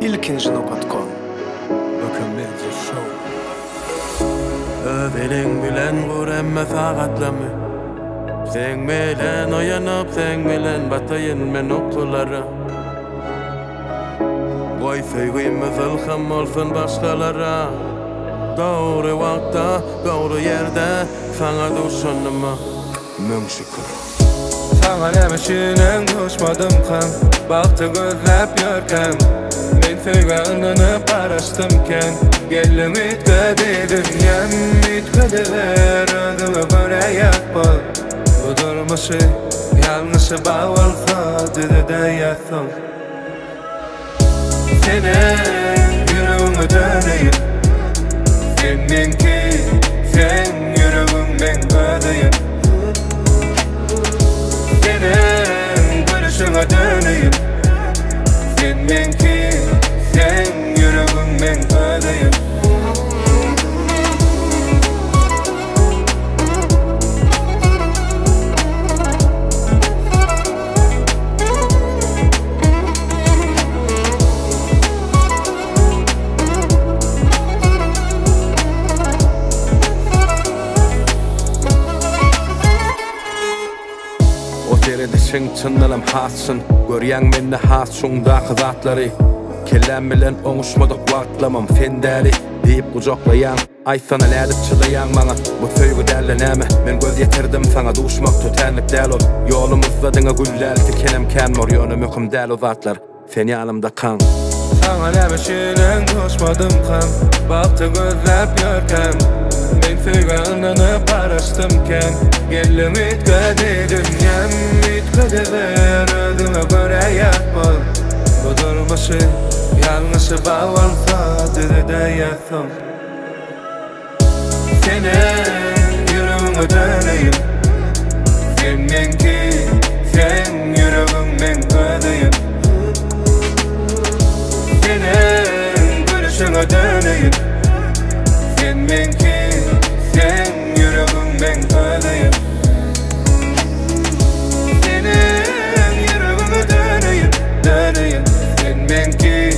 ilkinci.com Öveling bilen gur emme sagatlamy Sen bilen oyanıp sen bilen batayın men okulara Goy söýgüýmiz ılham bolsun başgalara Doğru wagtda, doğru yerde sana duşanyma Müň şükür Sana nämeşinem duşmadım hem Bagty gözläp ýörkem Men söýgänini paraşdymken Geldim ütkedi dünyam ütkediler Ödüme göre ýatbol Bu durmuşy ýalňyşy bagolsa Dide ýatsam Senin yüreğime döneyim Sen menki, sen yüreğim men ödeyim Senin gülüşüne döneyim Sen menki, sen yüreğim men ödeyim Sen çınlanam hatsın Görýäň menne has şuňdaky zatlary Kellem bilen oňuşmadyk wagtlamam fendäli diýip gujaklaýan Aýsana nädip çylaýan maňa Bu söýgü dälle näme Men göz ýetirdim saňa duşmak tötenlik däl ol Ýolumyzda diňe gülläldi kenem känmor ýöne möhüm däl o zatlar Sen ýalymda kaň Saňa nämeşinem duşmadım hem Bagty gözläp ýörkem Men söýgänini paraşdymken Geldim ütkedi dünyam ütkediler Ödüme göre ýatbol Bu durmuşy ýalňyşy bagolsa Dide ýatsam Senin yüreğime döneyim Sen menki, sen yüreğim men ödeyim Senin gülüşüne döneyim Sen menki, sen yüreğim men ödeyim Senin yüreğime döneyim, döneyim Sen menki,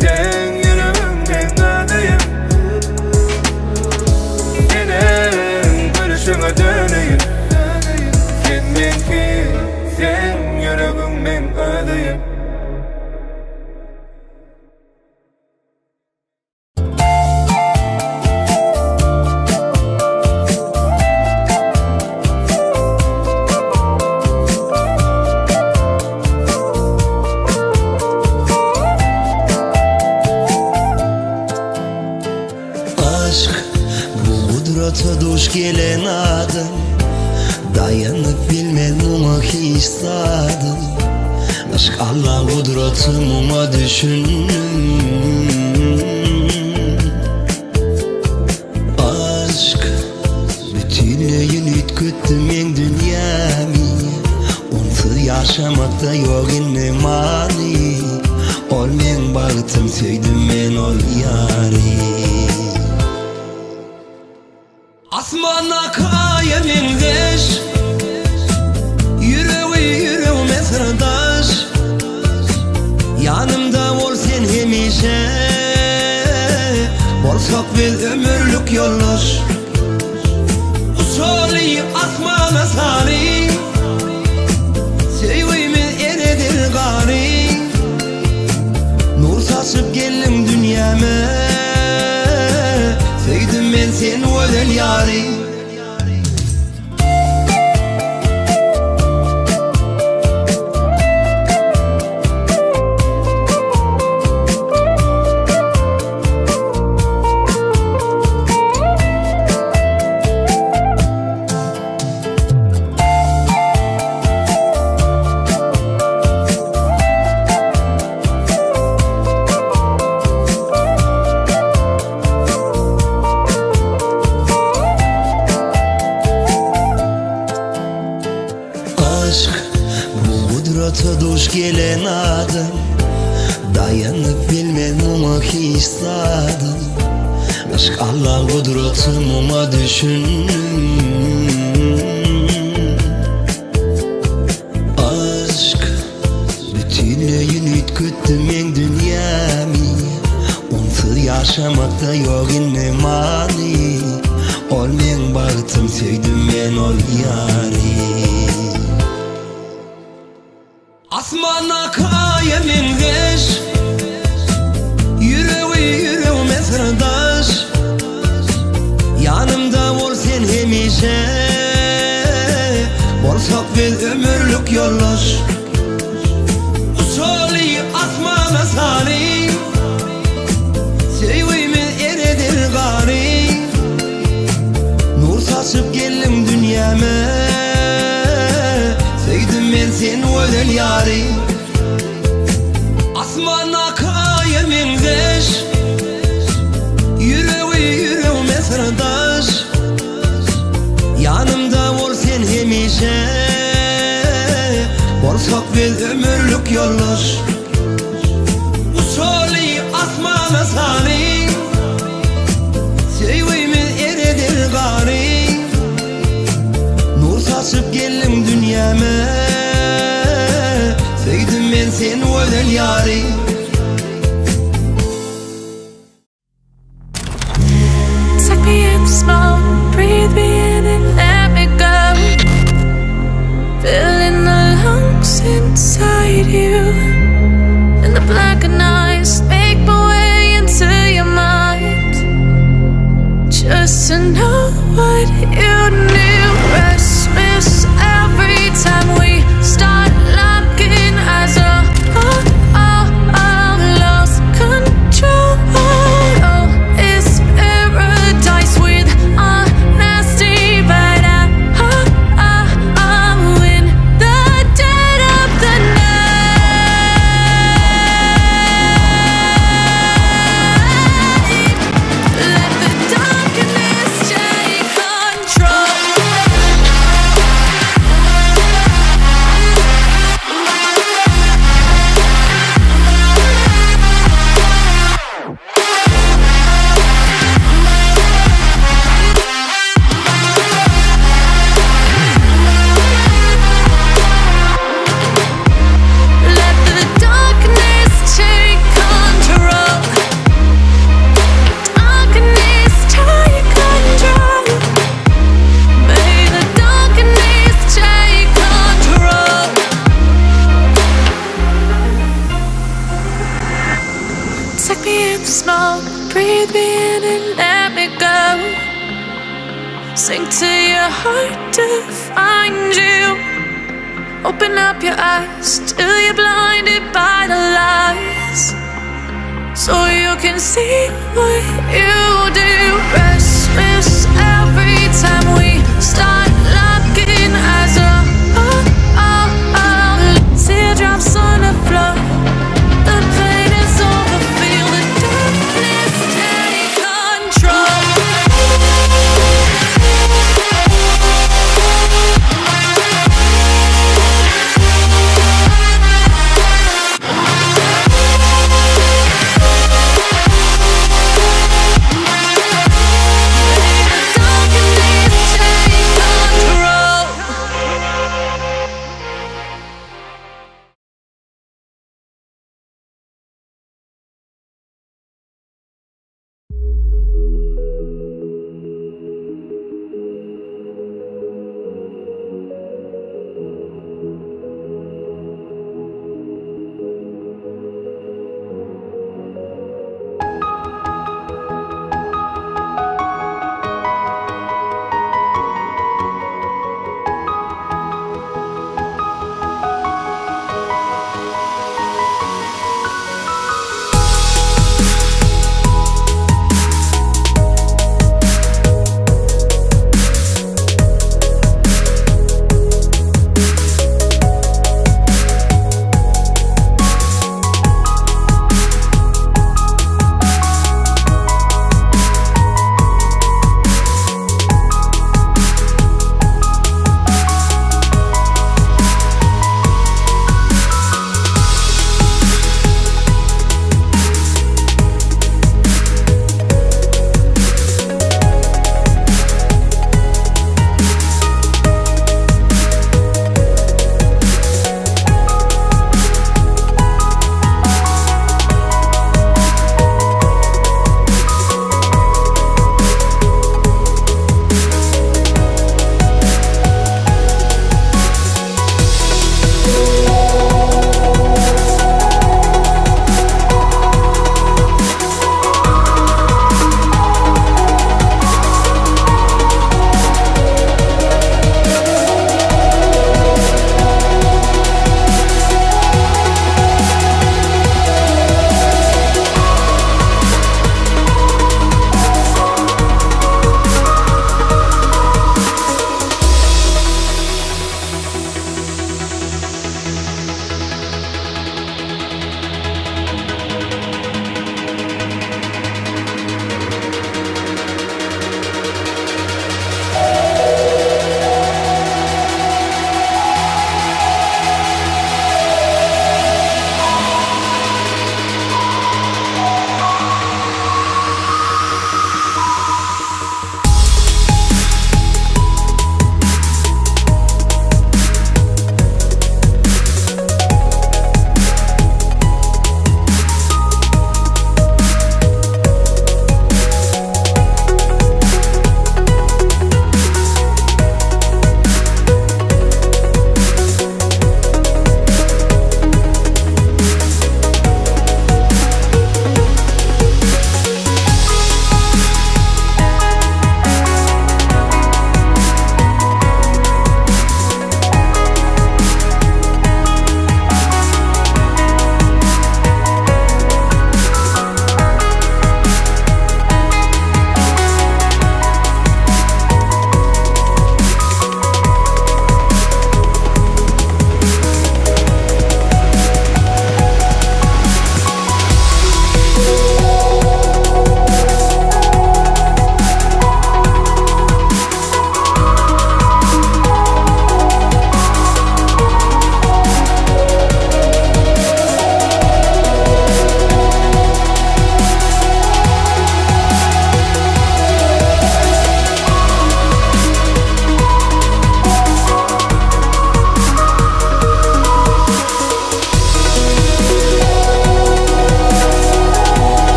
sen yüreğim men ödeyim Senin gülüşüne döneyim Sen menki, sen yüreğim men ödeyim Duş gelen adam Dayanıp bilmem ama hisadım Aşk Allah kudretim ama düşündüm Aşk bütünlüğün ütküttüm en dünyamı Onsuz yaşamakta yok inne mani Ol men bağıtım söydüm men ol yari Asmana kaya mendeş Yüreğime sırdaş Yanımda ol sen hemişe Bolsak biz ömürlük yoldaş Uçoli asmana sari Sevgimiz eredir gari Nur saçıp geldim dünyama Söydüm ben sen özel yari Duş gelen adam Dayanıp bilmem ama hisadım Aşk Allah kudretim ama düşündüm Aşk bütün Gülleyin ütküttü men dünyami Onsuz yaşamakta yok inne mani Ol men bağıtım söydüm men ol yari Asmana kaya men geç Yüreğime sırdaş Yanımda ol sen hemişe Olsak biz ömürlük yollar Usulü asmana sari Sevgimin eredir gari Nur saçıp geldim dünyama Sevdim ben sen özel yari Asmana kaya men geç Yüreğime sırdaş Yanımda ol sen hemişe Olsak biz ömürlük yollar Usulü asmana sari Sevgimin eredir gari Nur saçıp geldim dünyama Sevdim ben sen özel yari Suck me in the smoke, breathe me in and let me go. Filling the lungs inside you. And the blackened eyes make my way into your mind. Just to know what you knew. Restless every time we start locking eyes. Lost control. Oh, it's paradise with honesty, but I'm in the dead of the night. Let the darkness take control. Let the darkness take control. Darkness take control. May the darkness take control. Suck me in the smoke, breathe me in and let me go. Sink to your heart to find you. Open up your eyes till you're blinded by the lies, so you can see what you do. Restless every time we start locking eyes. Teardrops on the floor. The pain is over. Feel the darkness take control.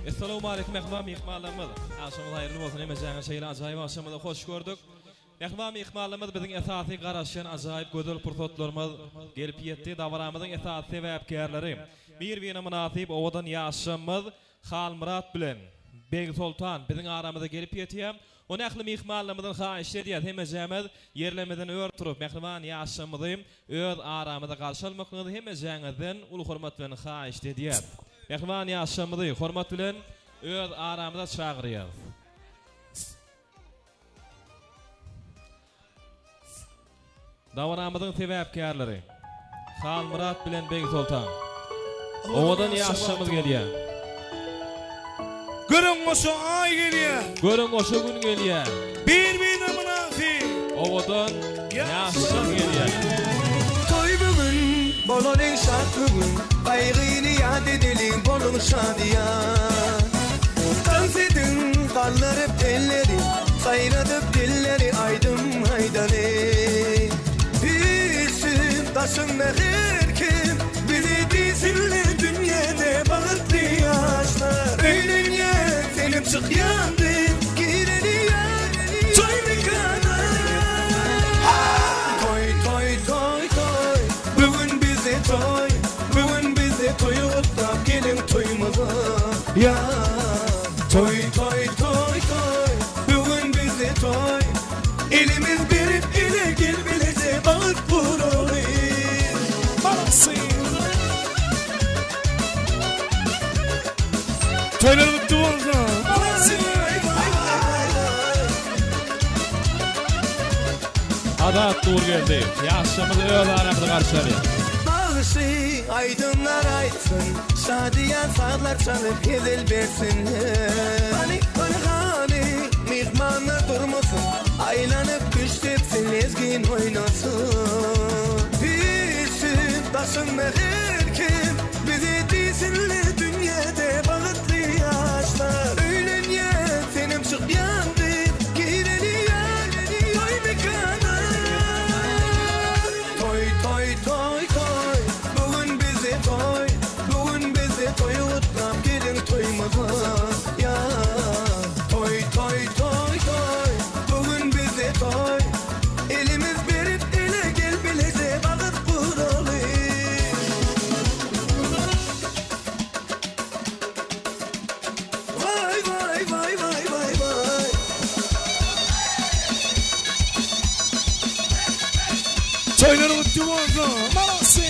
Assalamu alaykum mehmanlarımız. Akşamınız hayırlı olsun. Emeceğiniz şeyler acayip akşamda hoş gördük. Mehmanlarımız bizim esasy garaşan acayip gözel pursatlarımız gelip yetti. Davaramızın esas sebepkarları. Bir münasip ovadan yaşamız Halmurat bilen Bey Sultan bizim aramızda gelip yetiyor. O nähli mehmanlarımızın haýyşy diýär hemejämiz yerlemeden öýür turup mehman ýaşamyzy öz aramyzda garşylmaklygy hemejäňizden ulu hormat bilen haýyşy diýär. Mehman ýaşamyzy hormat bilen öz aramyza çağırýar. Dawaramyzyň sebäpkärleri Halmurat bilen Beg Sultan. Owadan ýaşşamyz gelýär. Görün oşo ay gelýär. Görün oşo gün gelýär. Bir munafi. Owadan ýaşşam gelýär. Toy bugün, bolanyň şat bugün, gaýgyny ýad edelim bolun şadiýan. Dans edin, gallarıp elleri, sayradıp dilleri aydın aydane. Büyüsün taşınma her kim, bizi dizinle dünyada bağıtlı yaşlar. Öylünye senim çık yandım, gireni yer, toy mekana. Toy toy toy toy, bugün bize toy, bugün bize toyu utlap gelin toyumuza. Ya toy toy toy toy, bugün bize toy, elimiz berip ele gel bilece bağıt buralı. Toylar bitti olsa. Adat dur geldi. Ýaşşamyz öz aramyza garşarýar. Bağışı aydınlar aytsın, şadiyan sağlar çalıp gedil bersinler. Hani mihmanlar durmasın, aylanıp güçletsin, ezgin oynasın. Büyüsün taşınma her kim, bizi dizinle dünyada bağıtlı yaşlar. Öğlen ya senim çık yandım, gireni yer, toy mekana. Toy toy toy toy, bugün bize toy, bugün bize toyu utlap gelin toyumuza. Ya toy toy toy toy, bugün bize toy, elimiz berip ele gel bilece bağıt buralı. Vay vay vay vay vay vay. Toylar bitti olsa. Malası.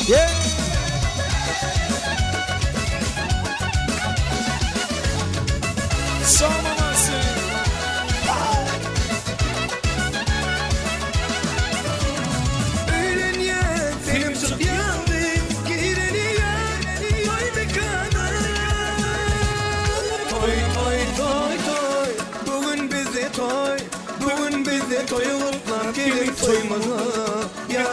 Yeah. Samanası. Öğlen ya senim çık yandım, gireni yer, toy mekana. Toy toy toy toy, bugün bize toy, bugün bize toyu utlap gelin toyumuza. Ya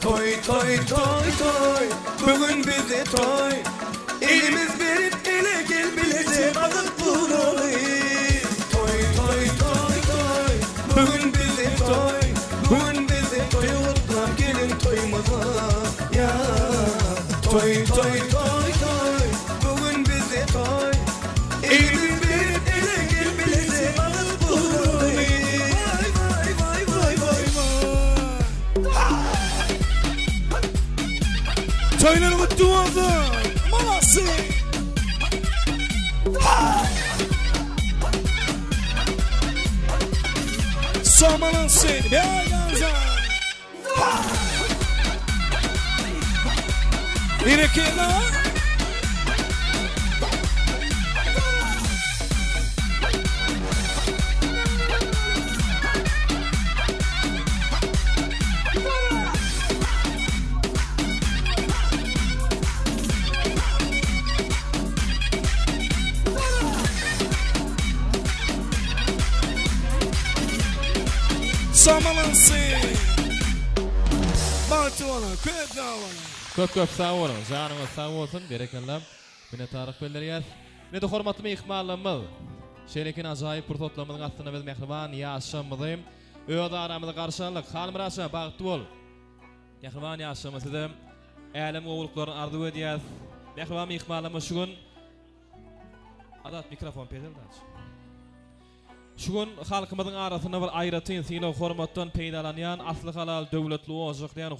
toy toy toy toy, bugün bize toy, elimiz berip ele gel bilece bağıt buralı. Toy toy toy toy, bugün bize toy, bugün bize toyu utlap gelin toyumuza. Ya toy toy toy toy, bugün bize toy, elimiz berip ele gel bilece bağıt buralı. Vay vay vay vay vay vay. Toylar bitti olsa. Malası. Samanası. Bir iki daha. Samanası. Batı ona, köp daha ona. Köp sağ olun. Janyňyz sağ bolsun. Berekenler. Mine taryk bellerýär. Ne de hormatly mehmanlarymyz. Şeýlekin ajaýyp bir toplamyň astyna biz mehriban ýaşamyzy öz aramyzda garşarlyk. Halmurat bagty bol. Mehriban ýaşamyzy älim owulklaryny ardy edýär. Mehriban mehmanlarymyz şu gün adat mikrofon pedaldaç. Şu gün halkymyzyň arasynda bir aýratyn syňla hormatdan peýdalanýan asly halal döwletli ozak diýen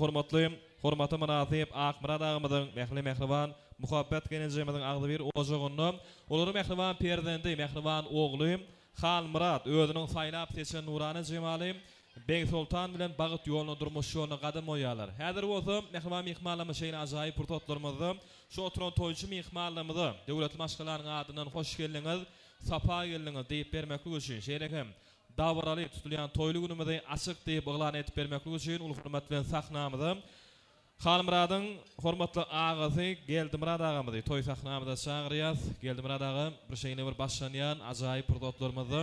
hormaty münasip Akmurad agymyzyň mehriban muhabbet genejemizin agdy bir ojagyny olary mehriban perdendi mehriban ogly Halmurat özüniň saýlap seçen nurany jemaly Ben Sultan bilen bagyt ýoluna durmuşyna gadam oýalar. Häzir bolsam mehman mihmanlama şeýle ajaýyp purtotlarymyzda şu oturan toýçy mihmanlarymyzda döwlet maşgalarynyň adyndan hoş geldiňiz, sapa geldiňiz diýip bermeklik üçin şeýlekem dawraly tutulýan toýly günümizde açyk diýip oglan etip bermeklik üçin ul hurmat bilen sahnamyzda Halmuradyň hormatly agasy Geldimrad agamyzy toý sahnamyzda çagyrýar. Geldimrad agam bir şeýle bir başlanýan ajaýyp purtotlarymyzda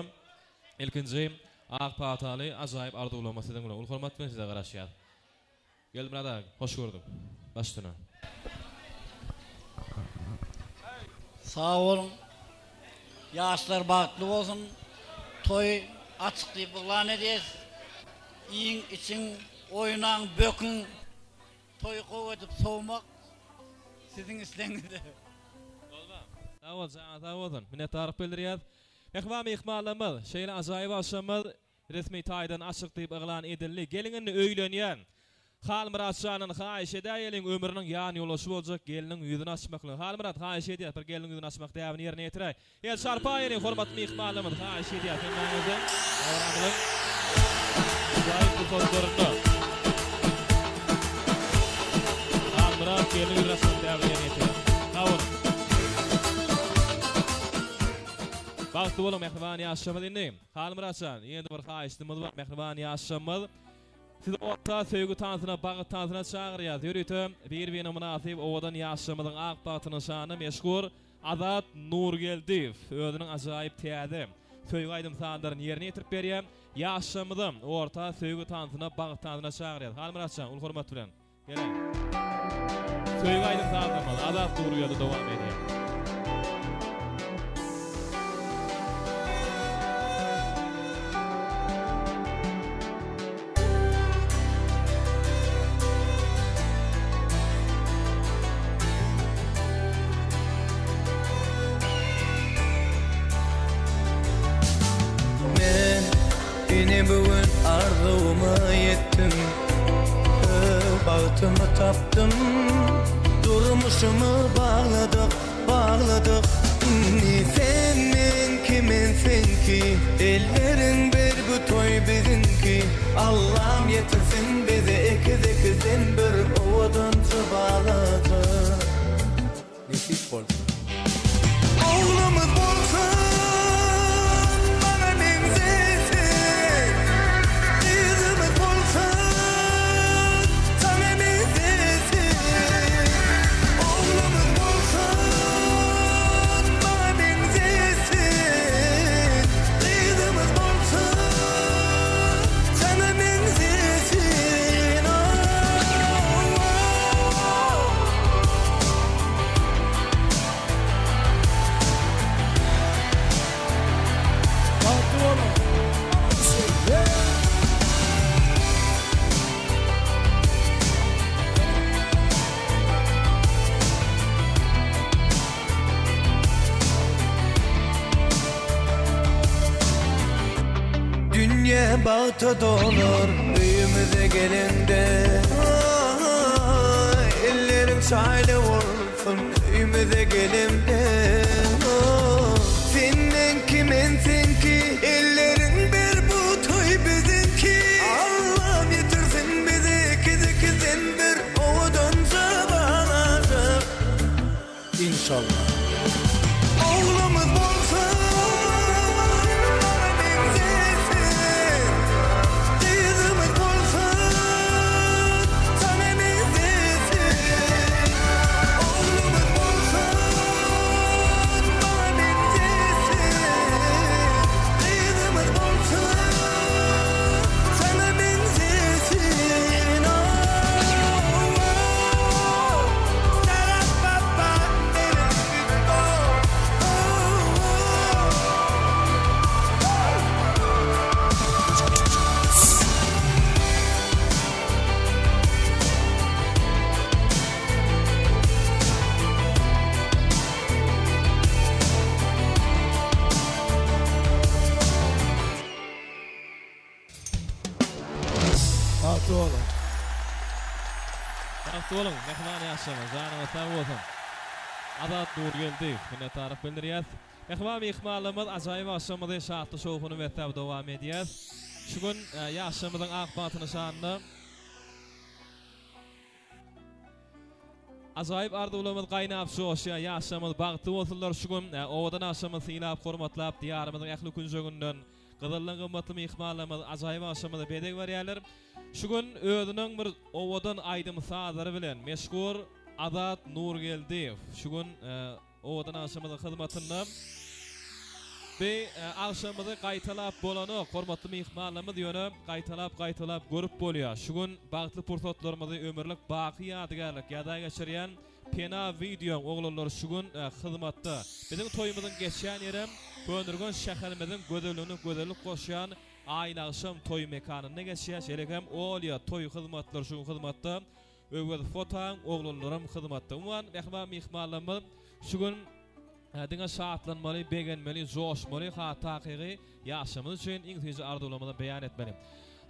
ilkinji Ak pataly ajaýyp arzuwlamasy diýen ul hormat bilen size garaşýar. Geldimrad agam, hoş gördük. Başdyna. Sağ olun. Yaşlar baklı olsun. Toy açık diýip oglan edýäs. Iň için oynan bökün toy gowy edip sowmak siziň isleňizde. Sağ olun. Mine tarif bildirýär. Mehman mihmanlama şeýle ajaýyp aşamyz resmi taýdan açyk diýip oglan edildi. Gelingini öýlenýän Halmurat şanyň haýyş edýän ömrüniň ýany ýolaşy boljak geliniň ýüzüni açmakly. Halmurat haýyş edýär, bir geliniň ýüzüni açmak däwini ýerine ýetirä. El şarpaýyny hormatly mihmanlama haýyş edýär. Näme? Awramyň zaýy tutulýardy. Halmurat geliniň ýüzüni açmak däwini ýerine ýetirä. Awul. Bagty bolun mehman ýaşamyz indi. Halmurat şan, ýendi bir haýyşdymyz bar mehman ýaşamyz. Siz orta söýgü tansyna, bagyt tansyna çagyrýar. Ýürütüm, bir-birine münasip owadan ýaşamyzyň ak bagytynyň şany meşhur Azat Nurgeldiýew özüniň ajaýyp täze söýgü aýdym sanlaryny ýerine ýetirip berýär. Ýaşamyzyň orta söýgü tansyna, bagyt tansyna çagyrýar. Halmuratçan, ul hormat bilen. Gelin. Söýgü aýdym sanlaryny Azat Nurgeldiýew dowam edýär. Bugün arzuwuma yetdim, bagtymı tapdym, durmuşumu bağladık. Sen men kiminsin ki, ellerin bir bu toy bizinki. Allah'ım yetirsin bizi ikizden bir owadan bağladı. Nefis bolsun. Oğlumuz bolsun. Bağta dolur büyümüze gelende, ellerim çayla vursun büyümüze gelende. Senden kiminsin ki, ellerin bir bu toy bizinki. Allah'ım yetirsin bizi ikizden bir ovadan bağladı. İnşallah. Oğlumuz bolsun. Olun, mehman ýaşamyz, zanyma sag bolsun. Azat Nurgeldiýew, mine tarif bildirýär. Mehman mihmanlymyz ajaýyp aşamyzy şatly şowuny wetap dowam edýär. Şu gün yaşamydyň akbatyny şanly azaýyp arduwlamyz gaýnap şoşya yaşamyz bagty bolsunlar şu gün owadan aşamyz synap hormatlap diýarymyzyň ähli günjegünden gyzyllyň gymmaty mehmanlarymyz azaýyp aşamyz bedeg berýärler. Şu gün özüniň bir owadan aýdym sadary bilen meşhur Azat Nurgeldiýew şu gün owadan aşamyzyň hyzmatynda ve akşamda gaýtalap bolany hormatly mehmanlarymyz ýöne gaýtalap görüp bolýar. Şu gün bagtly pursatlarymyzy ömürlik baky ýadygarlyk ýa-da geçirýän pena video oglanlar şu gün hyzmatda. Bizim toýumyzyň geçýän ýerim Bönürgön şäherimiziň gözellik goşýan aýna akşam toý mekanyna geçýär. Şerekem olýar toý hyzmatlar şu hyzmatda öwgel fotoň oglanlarym hyzmatda. Umman mehmanlarymyz şu gün diňe şahatlanmaly, begenmeli, joşmaly, hatta hakyky ýaşamyz üçin iň tüýji arzuwlamyny beýan etmeli.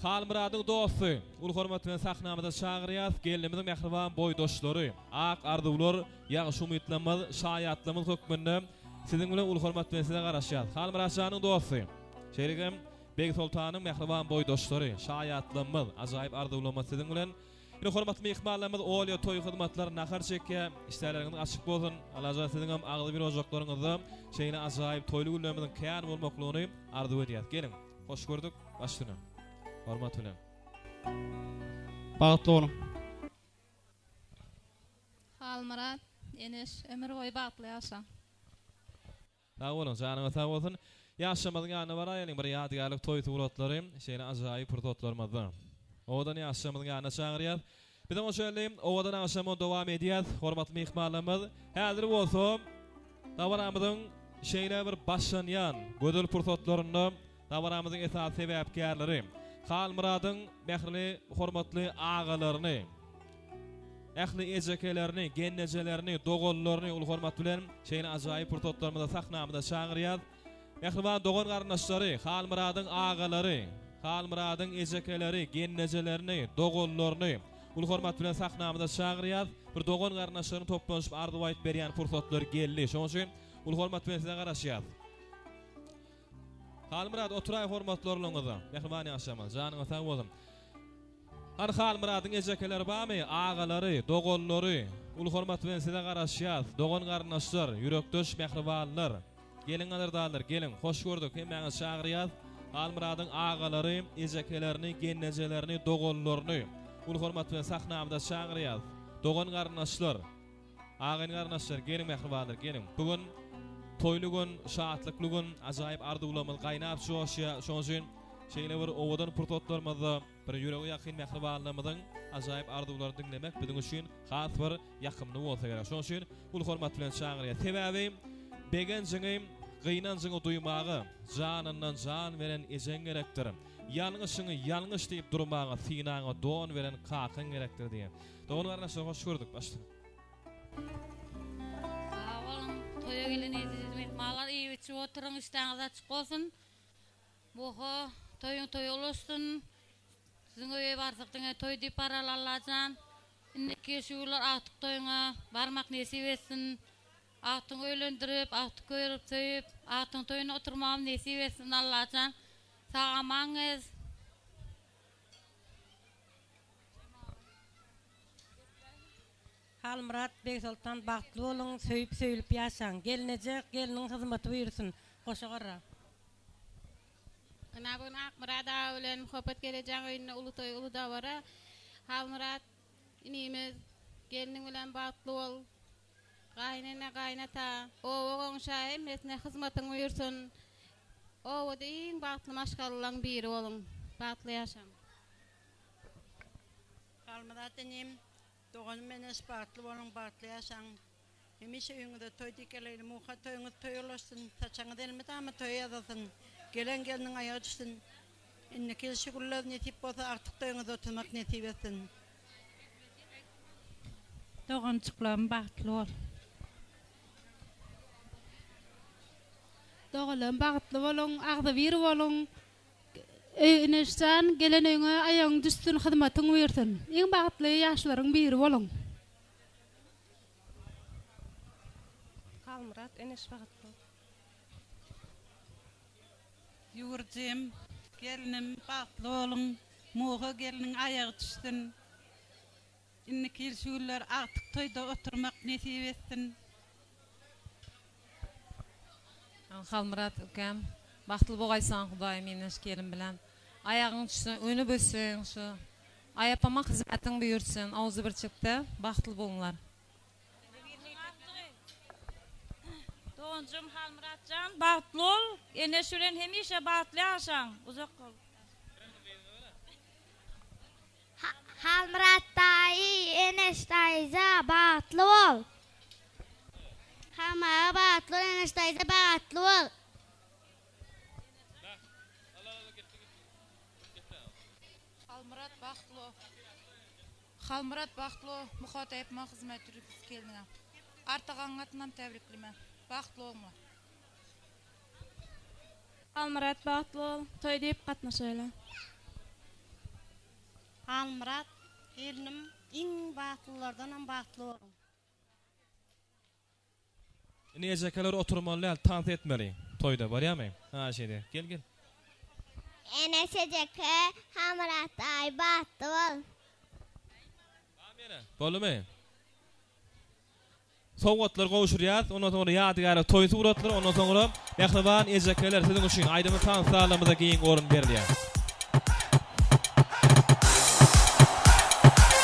Halmuradyň dosty, ul hormat bilen sahnamyzda çagyrýar, gelinimiziň mehriban boýdoşlary, ak arzuwlar, ýaňy umytlanmaz, şaýatlamyz hökmünde siziň bilen ul hormat bilen size garaşýar. Halmuradyň dosty, şeýlegem Beg Sultanyň mehriban boýdoşlary, şaýatlamyz, ajaýyp arzuwlamazy siziň bilen ýa hormatly mehmanlarymyz olýar toý hyzmatlary nahar çekýä, işleriniz açyk bolsun. Allah siziň hem agly bir ojaklaryňyzda şeýle ajaýyp toýly günlerimiziň kän bolmaklygyny arzuw edýär. Gelin, hoş gördük, başlyna. Hormat bilen. Bagtly bolun. Halmarat, Enes, ömür boyu bagtly ýaşa. Sag bolun, janyňyz sag bolsun. Ýaşamadyň ýanyna baraýalyň bir ýadygarlyk toý tugulatlary, şeýle ajaýyp pursatlarymyzda. Owadan ýaşamyzyň ýanyna çagyrýar. Bize oşaýlym, owadan ýaşamy dowam edýär. Hormatly mehmanlarymyz, häzir bolsa dawaramyzyň şeýle bir başlanýan gödel pursatlaryny dawaramyzyň esas sebäpkärleri, Halmuradyň mähirli hormatly agalaryny, ähli ejekelerini, gennejelerini, dogollaryny ul hormat bilen şeýle ajaýyp pursatlarymyzda sahnamyzda çagyrýar. Mehriban dogon garnaşlary, Halmuradyň agalary, Halmuradyň ejekeleri, gennejelerini, dogollaryny ul hormat bilen sahnamyzda çagyrýar. Bir dogon garnaşlaryny toplanyşyp arzuw aýyp berýän pursatlar geldi. Şoň üçin ul hormat bilen size garaşýar. Halmurad oturay hormatlaryňyza, mehriban ýaşamaz, janyňyz sag bolsun. Halmuradyň ejekeleri barmy? Agalary, dogollary ul hormat bilen size garaşýar. Dogon garnaşlar, ýürekdöş mehribanlar. Gelin alırdalar, gelin. Hoş gördük. Hemen çağırıyaz. Halmuradyň agalary, ejekelerini, gennejelerini, dogollaryny ul hormat bilen sahnamyzda çağırıyaz. Dogon garnaşlar, agyn garnaşlar, gelin mehribanlar, gelin. Bugün toýly gün, şahatlykly gün, ajaýyp arzuwlamyz gaýnap şoşýa, şoň üçin şeýle bir owadan pursatlarymyzda bir ýüregi ýakyn mehribanlarymyzyň ajaýyp arzuwlary dinlemek biziň üçin has bir ýakymly bolsa gerek. Şoň üçin ul hormat bilen çağırýar. Sebäbi begenjiňim gynanjyňy duýmagy, janyndan jan beren ejen gerekdir. Ýalňyşyňy ýalňyş diýip durmagy, synaňy don beren kakyn gerekdir diýen. Dogonlaryna hoş gördük başda. Sag bolun, toýa gelen mehmanlar iýiçi oturuň, iştäňiz açyk bolsun. Boha toýuň toý bolsun. Siziň öýe barsak diňe toý diýip baralallajan. Inneki şular atyk toýuňa barmak nesip etsin. Atyň öýlendirip, atyk görüp söýüp, atyň toýuna oturmam nesip etsin Allahan. Sagamaňyz. Halmurat Beg Sultan bagtly bolun, söýüp söýülip ýaşaň. Gelinejek, geliniň hyzmaty buyursun. Goşa gara. Ana bugün Akmurad ağa bilen muhabbet gelejek öýüne uly toý, uly dawara. Halmurat inimiz geliniň bilen bagtly bol. Gaýnana gaýnata, owaň şaýym mesne hyzmatyň buyursun. Owada iň bagtly maşgallaryň biri bolun. Bagtly ýaşam. Halmurat inim, doğanym menes bagtly bolun, bagtly ýaşaň. Hemişe öňünde toý dikeleýin, muha toýuňyz toýulaşsyn, saçaňyz elmede ama toý ýazasyn. Gelen geliniň aýagy düşsün. Inneki şükürler netip bolsa artyk toýuňyz oturmak netip etsin. Dogançyklarym bagtly bol. Dogalym bagtly bolun, agdy bir bolun. Enesden gelen öňe aýaň düşsün, hyzmatyň buyursun. Iň bagtly ýaşlaryň biri bolun. Halmurat Enes bagtly. Ýugurjym, Gelinim baktlı olun. Muğa gelinin ayağı düşsün. İnni kilşüller artık toyda oturmak nesip etsin. Halmurat ukam, baxtlı boğaysan Xudayım eniş gelin bilen. Ayağın düşsün, önü bösün şu. Ayapama hizmetin buyursun, ağzı bir çıktı, baxtlı bolunlar. Doğuncum Halmuratcan, bahtlı ol. Eneşülen hemişe bahtlı yaşan. Uzak ol. Halmurat dayı, eneş dayıza bahtlı ol. Hama bahtlı ol, eneş dayıza bahtlı ol. Halmurat bahtlı ol. Halmurat bahtlı ol. Muhatap ma hizmet yürütüp geldin. Artağan atından tebriklimen. Bahtlı olma. Halmurat bahtlı ol. Toy deyip katnaşayla. Halmurat, gelinim en bahtlılardan bahtlı olun. Necekalar oturmalı, tant etmeli. Toyda var ya mı? Ha şeyde. Gel. Eneşeceke Halmurat dayı bahtlı ol. Boldu mu? Soğutlar qovuşuryat, ondan sonra yadigarı toy suratlar, ondan sonra mehriban ejekler sizin üçün aydımı tan sağlamıda giyin orun berilýär.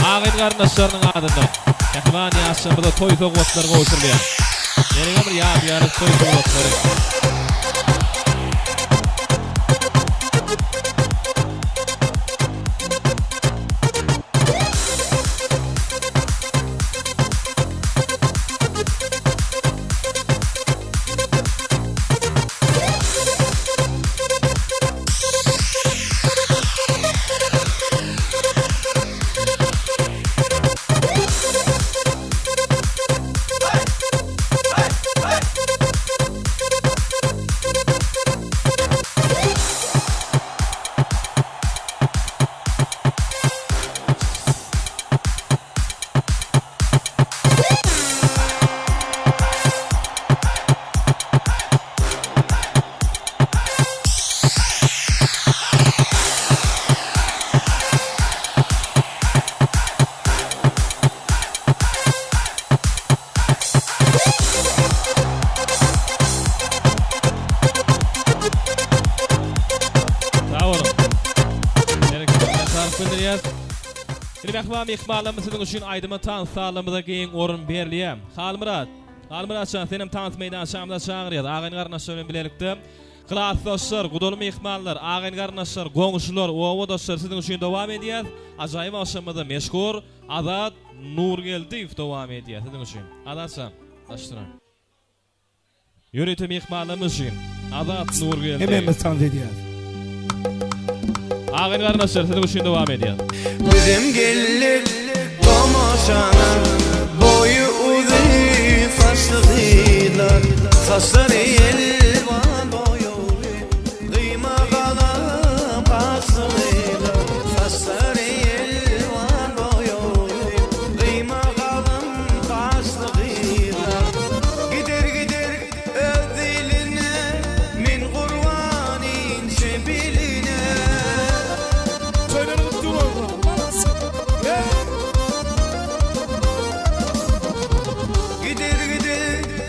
Ağyn garnaşlarynyň adyndan mehriban ýaşamyda toy soğutlar qovuşurýar. Ýene bir yadigarı toy suratları. Mehmanlarımız sizin üçün aydımı tan sağlamıda giyin orun berilýär. Halmuratcan senem tant meydan şamda çağırýar. Ağyn garnaşlaryny bilelikdi. Klas dostlar, gudaly mehmanlar, ağyn garnaşlar, goňuşlar, owa dostlar sizin üçün dowam edýär. Ajaýyp aşamada meşhur Azat Nurgeldiýew dowam edýär sizin üçün. Azatçan, başlaýar. Ýöretim mehmanlarymyz üçin Azat Nurgeldiýew. Hememiz tant edýär. Ağın garnaşlar sizin üçün dowam edýär. Bizim gellik tomaşana boyu uzun saçlılar, saçları elvan boyu kıyma kalan paslılar, saçları elvan boyu kıyma kalan paslılar. Gider öz diline min kurbanin şebiline. Gider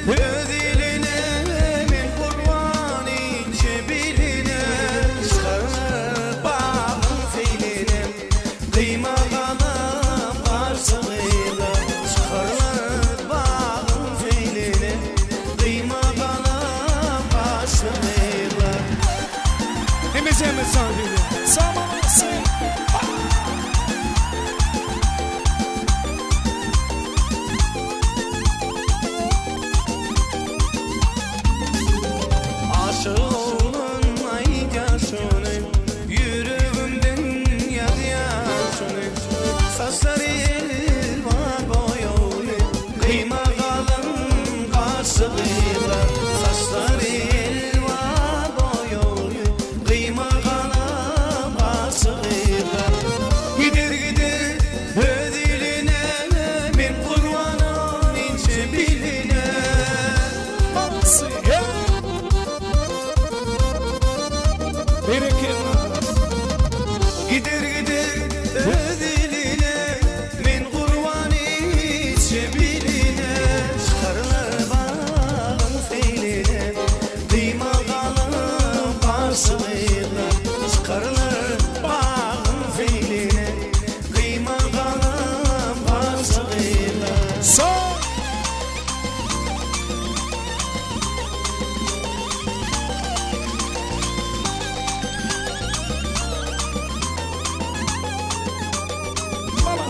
öz diline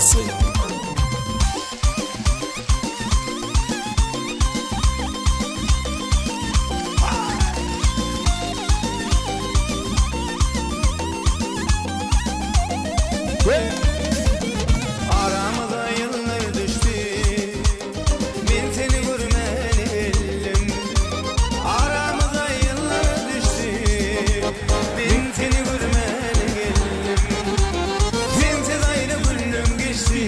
Manası. Aramıza yıllar düştü, ben seni görmedim. Aramıza yıllar düştü, ben seni görmedim. Sensiz ayrı gönlüm geçti,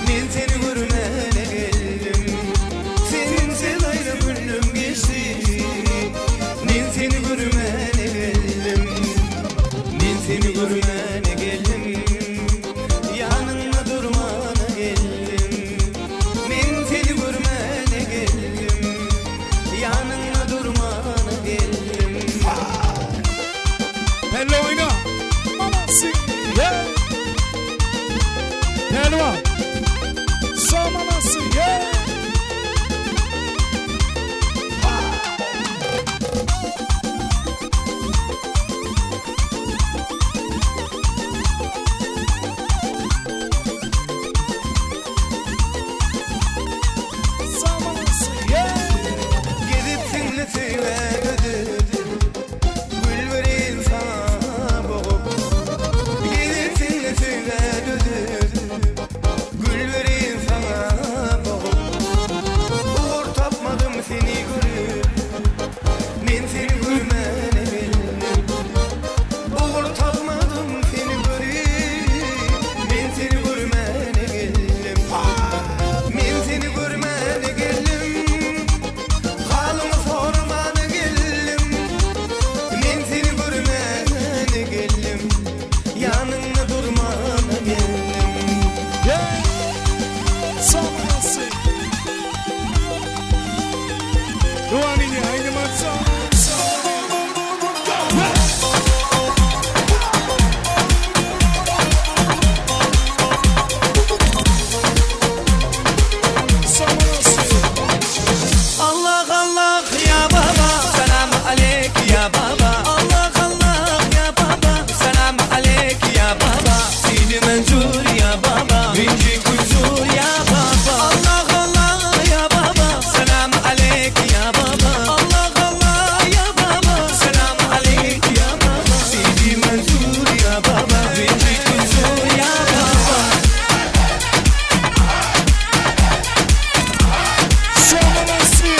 ben seni görmedim. Sensiz ayrı gönlüm geçti, ben seni görmedim. Ben seni görmedim. Yanında durmana geldim. Ben seni görmene geldim. Yanında durmana geldim. Hello oyna. Manası. Yeah. Helva. Sağ manası. Yeah. Sağ manası. Yeah. Gidip seni sevmedim. Gül verin sana boğup. Gidip seni sevmedim. Gül verin sana boğup. Uğur tapmadım seni görüp. Ben seni görmene geldim. Uğur tapmadım seni görüp. Ben seni görmene geldim. Ben seni görmene geldim. Halımı sormana geldim. Ben seni görmene geldim. Yanında durmana geldim. Yeah. Sağ manası. Duanini aynı matsa. Allah Allah ya baba, selam aleyk ya baba. Allah Allah ya baba, selam aleyk ya baba. Sidi Mansur ya baba, Vinci Kuzur ya baba. Allah Allah ya baba, selam aleyk ya baba. Allah Allah ya baba, selam aleyk ya baba. Sidi Mansur ya baba, Vinci Kuzur ya baba. Sağ manası.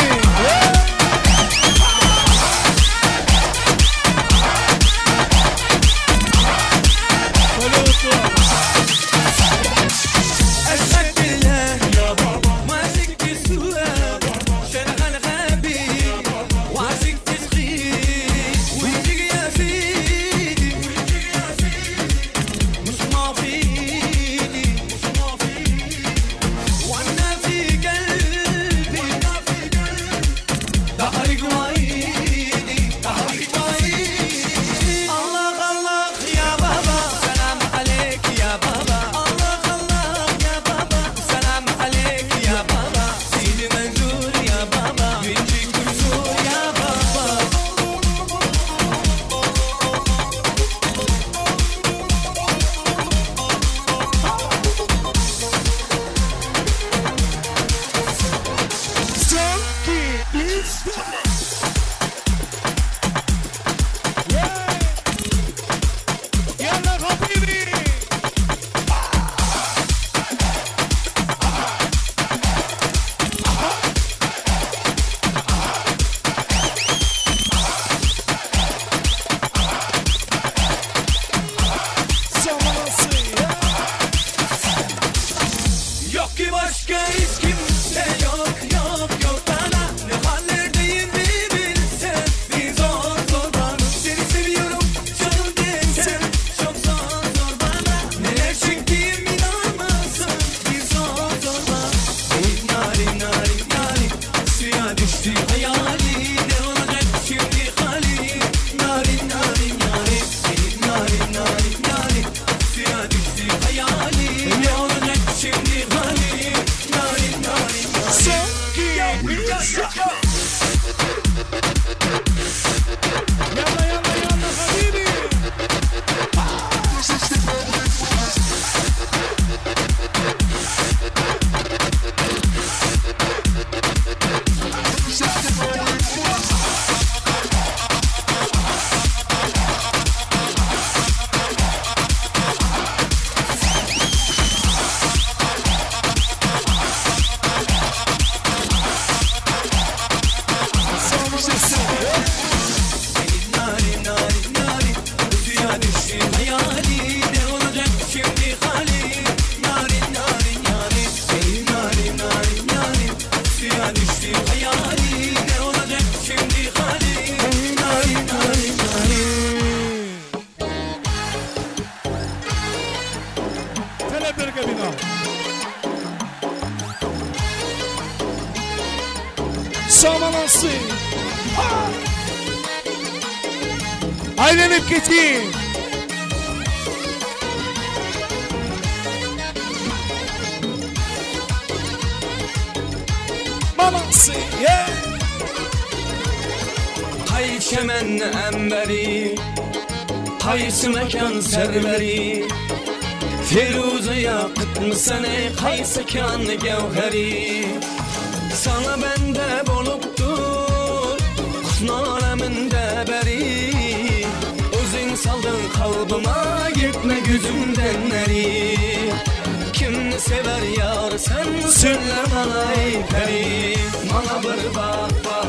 أشهد بالله يا بابا ما عشقت السؤال شرح الغبي وعشقت صغير ويجيك يا سيدي مش ما في ايدي وانا في قلبي تحرق وايدي الله الله يا بابا سلام عليك يا بابا الله الله يا بابا سلام عليك يا بابا سيدي منزور يا بابا بنجي كرزور يا بابا يلا حبيبي. Sağ manası. Yok ki başka hiç kimse yok yok yok bana. Ne hallerdeyim bir bilsen. Bir zor zor bana. Seni seviyorum canım desem. Çok zor zor bana. Neler çektiğim inanmazsın. Bir zor zor bana. Narin narin narin. Suya düştü hayali. Ne olacak şimdi hali. Narin narin narin. Narin narin narin. Suya düştü hayali. Ne olacak şimdi hali. Narin Ветер кабина. Samanası. Aylanıp geçin. Mamansı. Yeah. Hay çemen emberi, haysı mekan serveri, Firuze'ye kıtmısın ey haysı kan gevheri. Sana bende boluptur, kutun aleminde beri, özün saldın kalbıma gitme gözümden neri. Kimni sever yar sen söyle bana ey peri. Bana bir bak bak,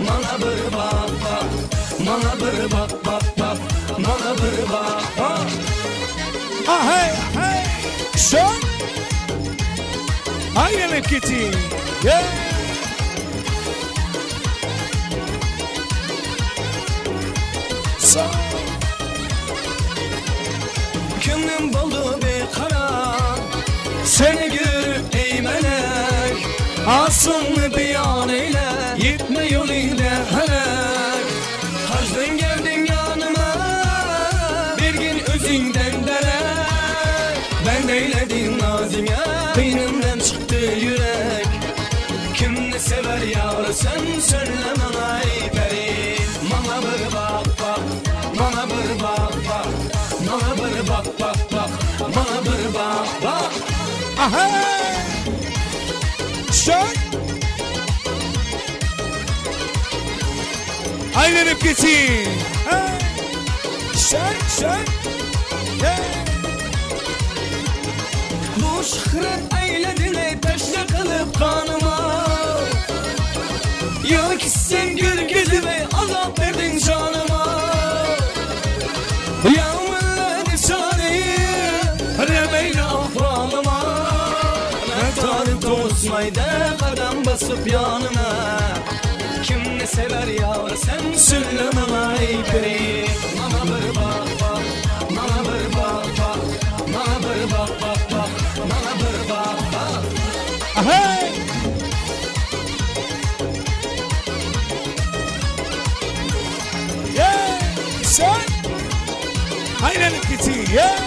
bana bir bak bak, bana bir bak bak bak, bana bir bak bak. Ah hey hey. Şön. Aylanıp geçin. Yeah. Kimnin buldu bir kara, seni görüp ey melek, aslını beyan eyle, gitme yoluyla helek. Hacdan geldin yanıma, bir gün özünden derek, ben eyledim nazime, beynimden çıktı yürek. Kimni sever yar sen söyle bana ey peri. Bana bir bak bak, bana bir bak bak, bana bir bak bak bak, bana bir bak bak. Aha! Şön! Aylanıp geçin! Şön, şön! Bu şıhret eyledin ey taşla kalıp kanıma. Yok sen gül gözüme azap verdin canıma. Yağmurladı çareyi, remeyle afralıma. Ne tanrı tosmaydı kadam basıp yanıma. Kim ne sever yar sen söyle bana ey peri. Bana bir bak bak, bana bir bak bak, bana bir bak bak bak, bana bir bak bak. Hey! Yeah! Şön! Aylanıp geçin! Yeah!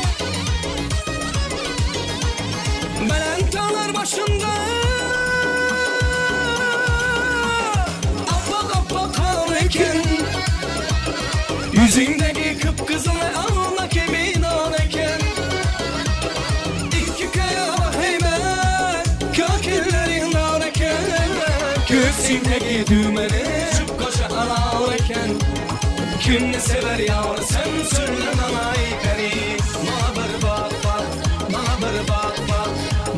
Belen dağlar başında Appak appak hareken, yüzündeki kıpkızıl ağlak emin ağleken. İki kaya hemen kakillerin ağleken, göğsündeki düğmeni çıp koşa ağleken. Kim ne sever yar sen söyle bana ey peri. Bana bir bak bak, bana bir bak bak,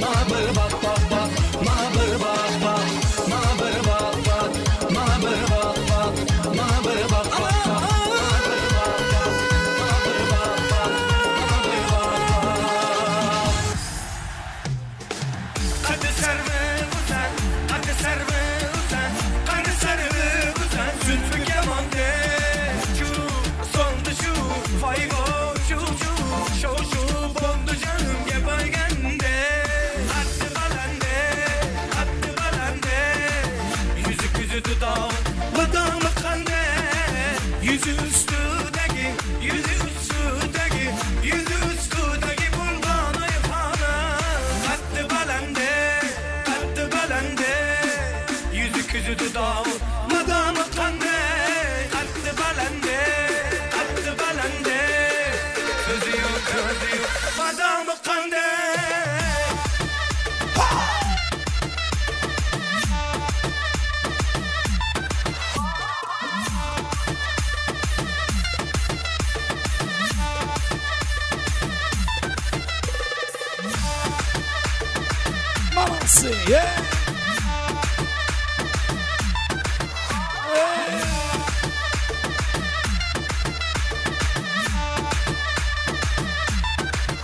bana bir bak bak bak, bana bir bak bak, bana bir bak bak, bana bir bak bak, bana bir bak bak, bana bir bak bak, bana bir bak bak, bana bir bak bak. Hadi serve utan, hadi serve utan, hadi serve utan, zülfü kemande. Faygo şu bondu canım gebergende. Attı balande, yüzü dudağım, badağımı kande. Yüzü üstündeki bulgan ayıpanı. Attı balande, yüzü dudağım, badağımı kande. Attı balande. Sözü yok, badağımı kande. Mamansı! Yeah!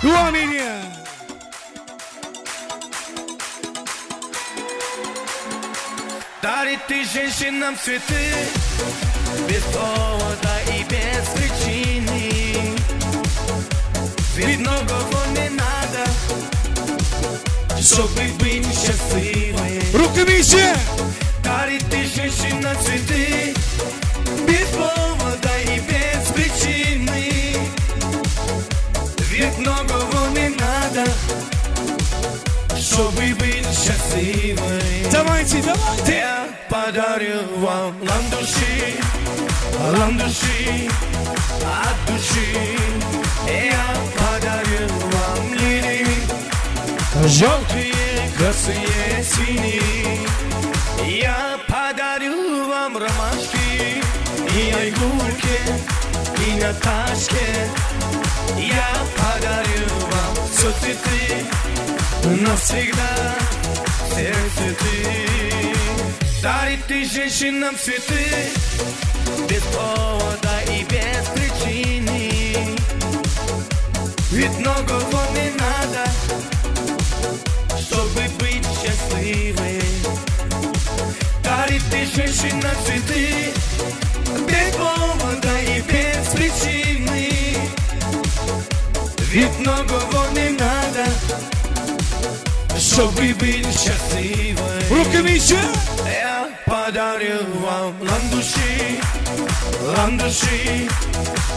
Duamenia! Дарит ты женщинам цветы без повода и без причины. Ведь многого не надо, Чтоб быть счастливой. Руки вище! Дарит ты женщина цветы без повода и без причины. Ведь многого не надо, чтобы быть счастливой. Давайте, давайте! Я подарю вам лам души, от души. Я подарю вам лилии, желтые, красные, синие. Я подарю вам ромашки и айгульки, и Наташке. Я подарю вам все цветы, навсегда все цветы. Дарит ты женщинам цветы без повода и без причины. Ведь многого не надо, чтобы быть счастливой. Дарит ты женщинам цветы без повода и без причины. Ведь многого не надо, чтобы быть счастливой. Руки вище! Я подарю вам лам души,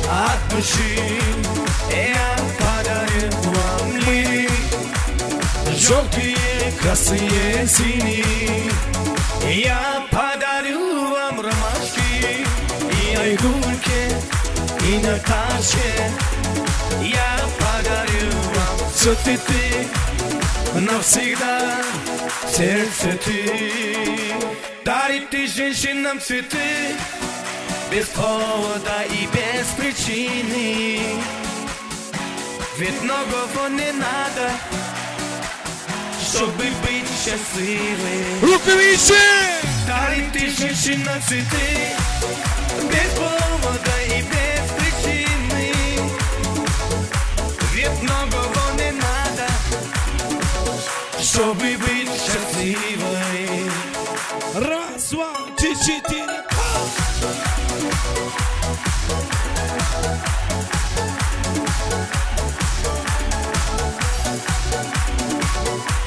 от души. Я подарю вам лилии, желтые, красные, синие. Я подарю вам ромашки и айгульки, и Наташке. Я подарю вам все цветы, навсегда все цветы. Дарит ты женщинам цветы без повода и без причины. Ведь многого не надо, чтобы быть счастливой. Руки вище! Дарит ты женщинам цветы без повода и без причины. Ведь многого не надо, чтобы быть счастливой. Раз, два, три, четыре.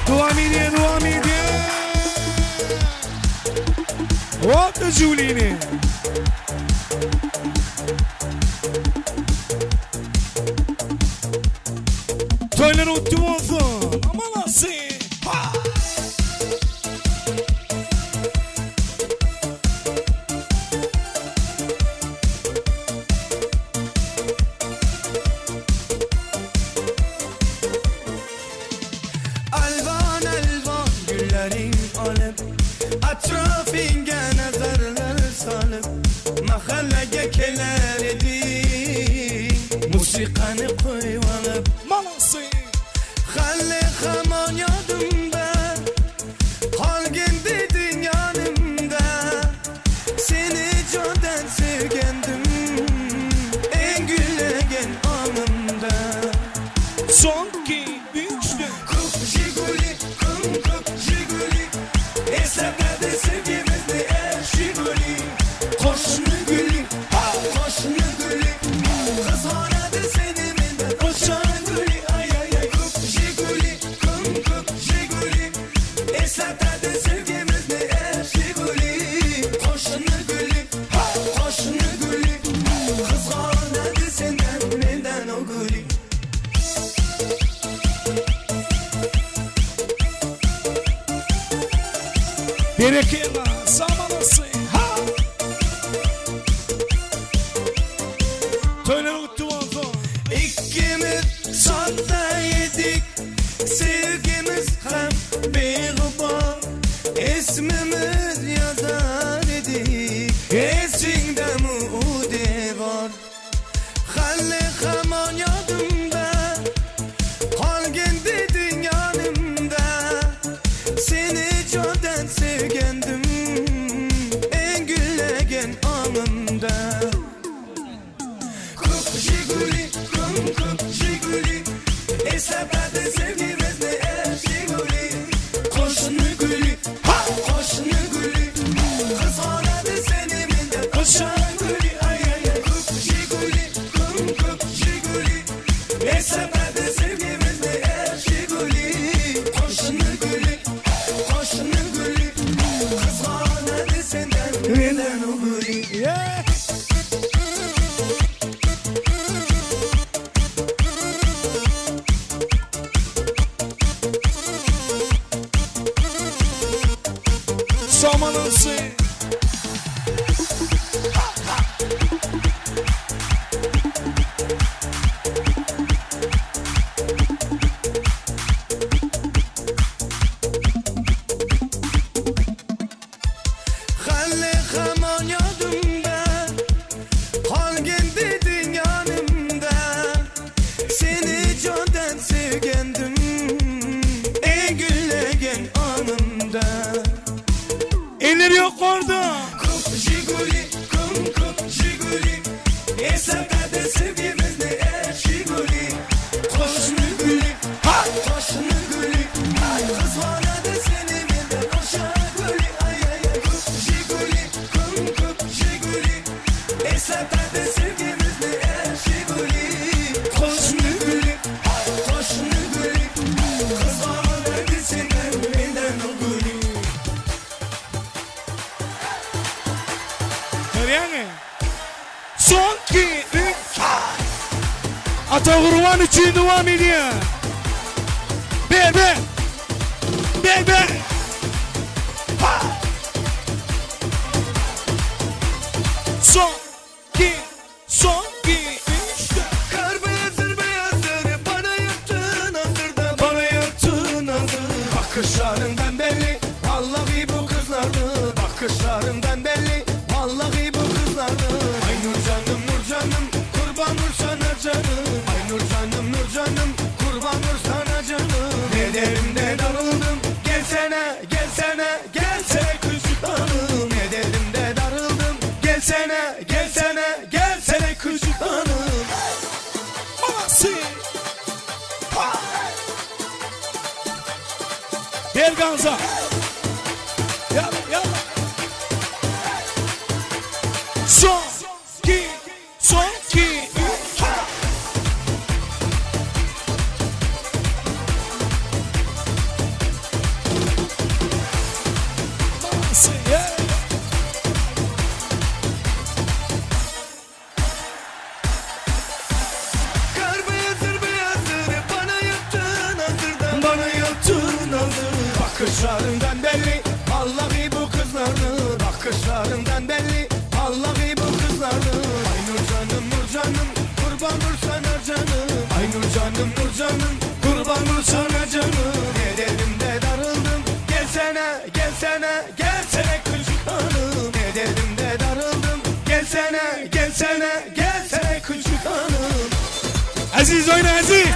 Дуамине. Вот Джулине. Toylar uttu olsun. Aman nasıl? Alvan alvan güllerin alıp Atrafınca nazarlar salıp Mahallege keler edin Musikanı koyvalıp Malası. Halle hamon yadımda Halgen dedin yanımda Seni candan sevgendim En gülegen anımda Son ki büyüksün. Kup Jiguli, kup Jiguli Eslerde sevgimizde el Jiguli Koşunu gülü, koşunu gülü Kız hanadı seni mende koşan gülü Ay ay ay kup Jiguli, kup Jiguli Eslerde sevgimizde el Jiguli Koşunu gülü, koşunu gülü Kız hanadı senden menden o gülü Berekela. Samanası. Ha. Toylar uttu olsun. İkimiz sonda yedik Sevgimiz hem beğuba İsmimiz yazar edik Esinde mude var Halle hamon yadımda Halgen dedin yanımda Seni candan sevgendim Somanası. Eller yok orada. Kup Jiguli, kup Jiguli. Esakade sevgimiz ne Jiguli. Koşunu gülü, koşunu gülü. Kız bana da seni benden koşa gülü. Ay ay ay. Kup Jiguli, kup Jiguli. Esakade sevgimiz ne Jiguli. Koşunu gülü, koşunu gülü. Kız bana da seni benden gülü. Yani son 2 3 Atavurman için devam ediyor. Bebe son 2 3 Kar beyazdır bana yaptın hazırda. Bana yaptın hazır. Bakışlarından belli vallahi bu kızlardı. Bakışlarından belli vallahi bu kızlardı. Ay Nur canım kurban nur sana canım. Ay Nur canım kurban nur sana canım. Ne derim de darıldım gelsene küçük hanım. Ne derim de darıldım gelsene küçük hanım. Gel Ganza. Yalla. Son 2 3 Kar beyazdır bana yaptın hazırda. Bana yaptın hazır. Bakışlarından belli vallahi bu kızlardı. Bakışlarından belli vallahi bu kızlardı. Ay Nur canım kurban nur sana canım. Ay Nur canım kurban nur sana canım. Ne dedim de darıldım gelsene küçük hanım. Ne dedim de darıldım gelsene küçük hanım. Aziz oyna Aziz.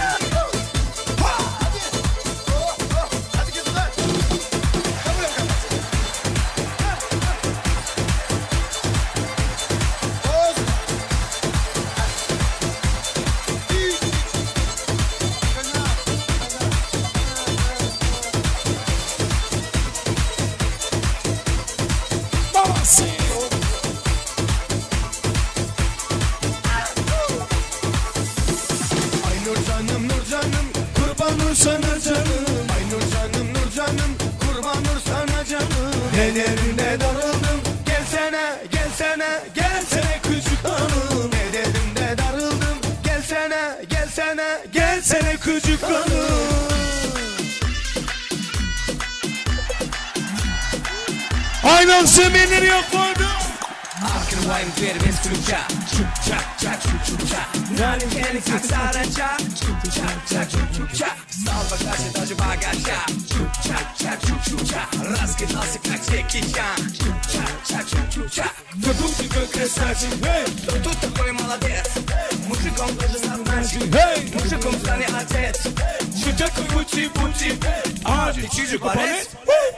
Sana canım, ay Nur canım, kurban nur sana canım. Nelerine darıldım, gelsene küçük hanım. Ne dedim de darıldım, gelsene küçük hanım. Aynen semenleri yok orada. Открываем дверь без ключа. Чук-чак-чак-чук-чук-чак. Раним гелик как саранча. Чук-чак-чак-чук-чук-чак. Стал богаче даже богача. Чук-чак-чак-чук-чук-чак. Раскидался как Джеки Чан. Чук-чак-чак-чук-чук-чак. Кто тут такой красавчик? Кто тут такой молодец? Мужиком тоже назначен. Мужиком в стране отец. Что такой мучи-пучи? А, ты чижик порез?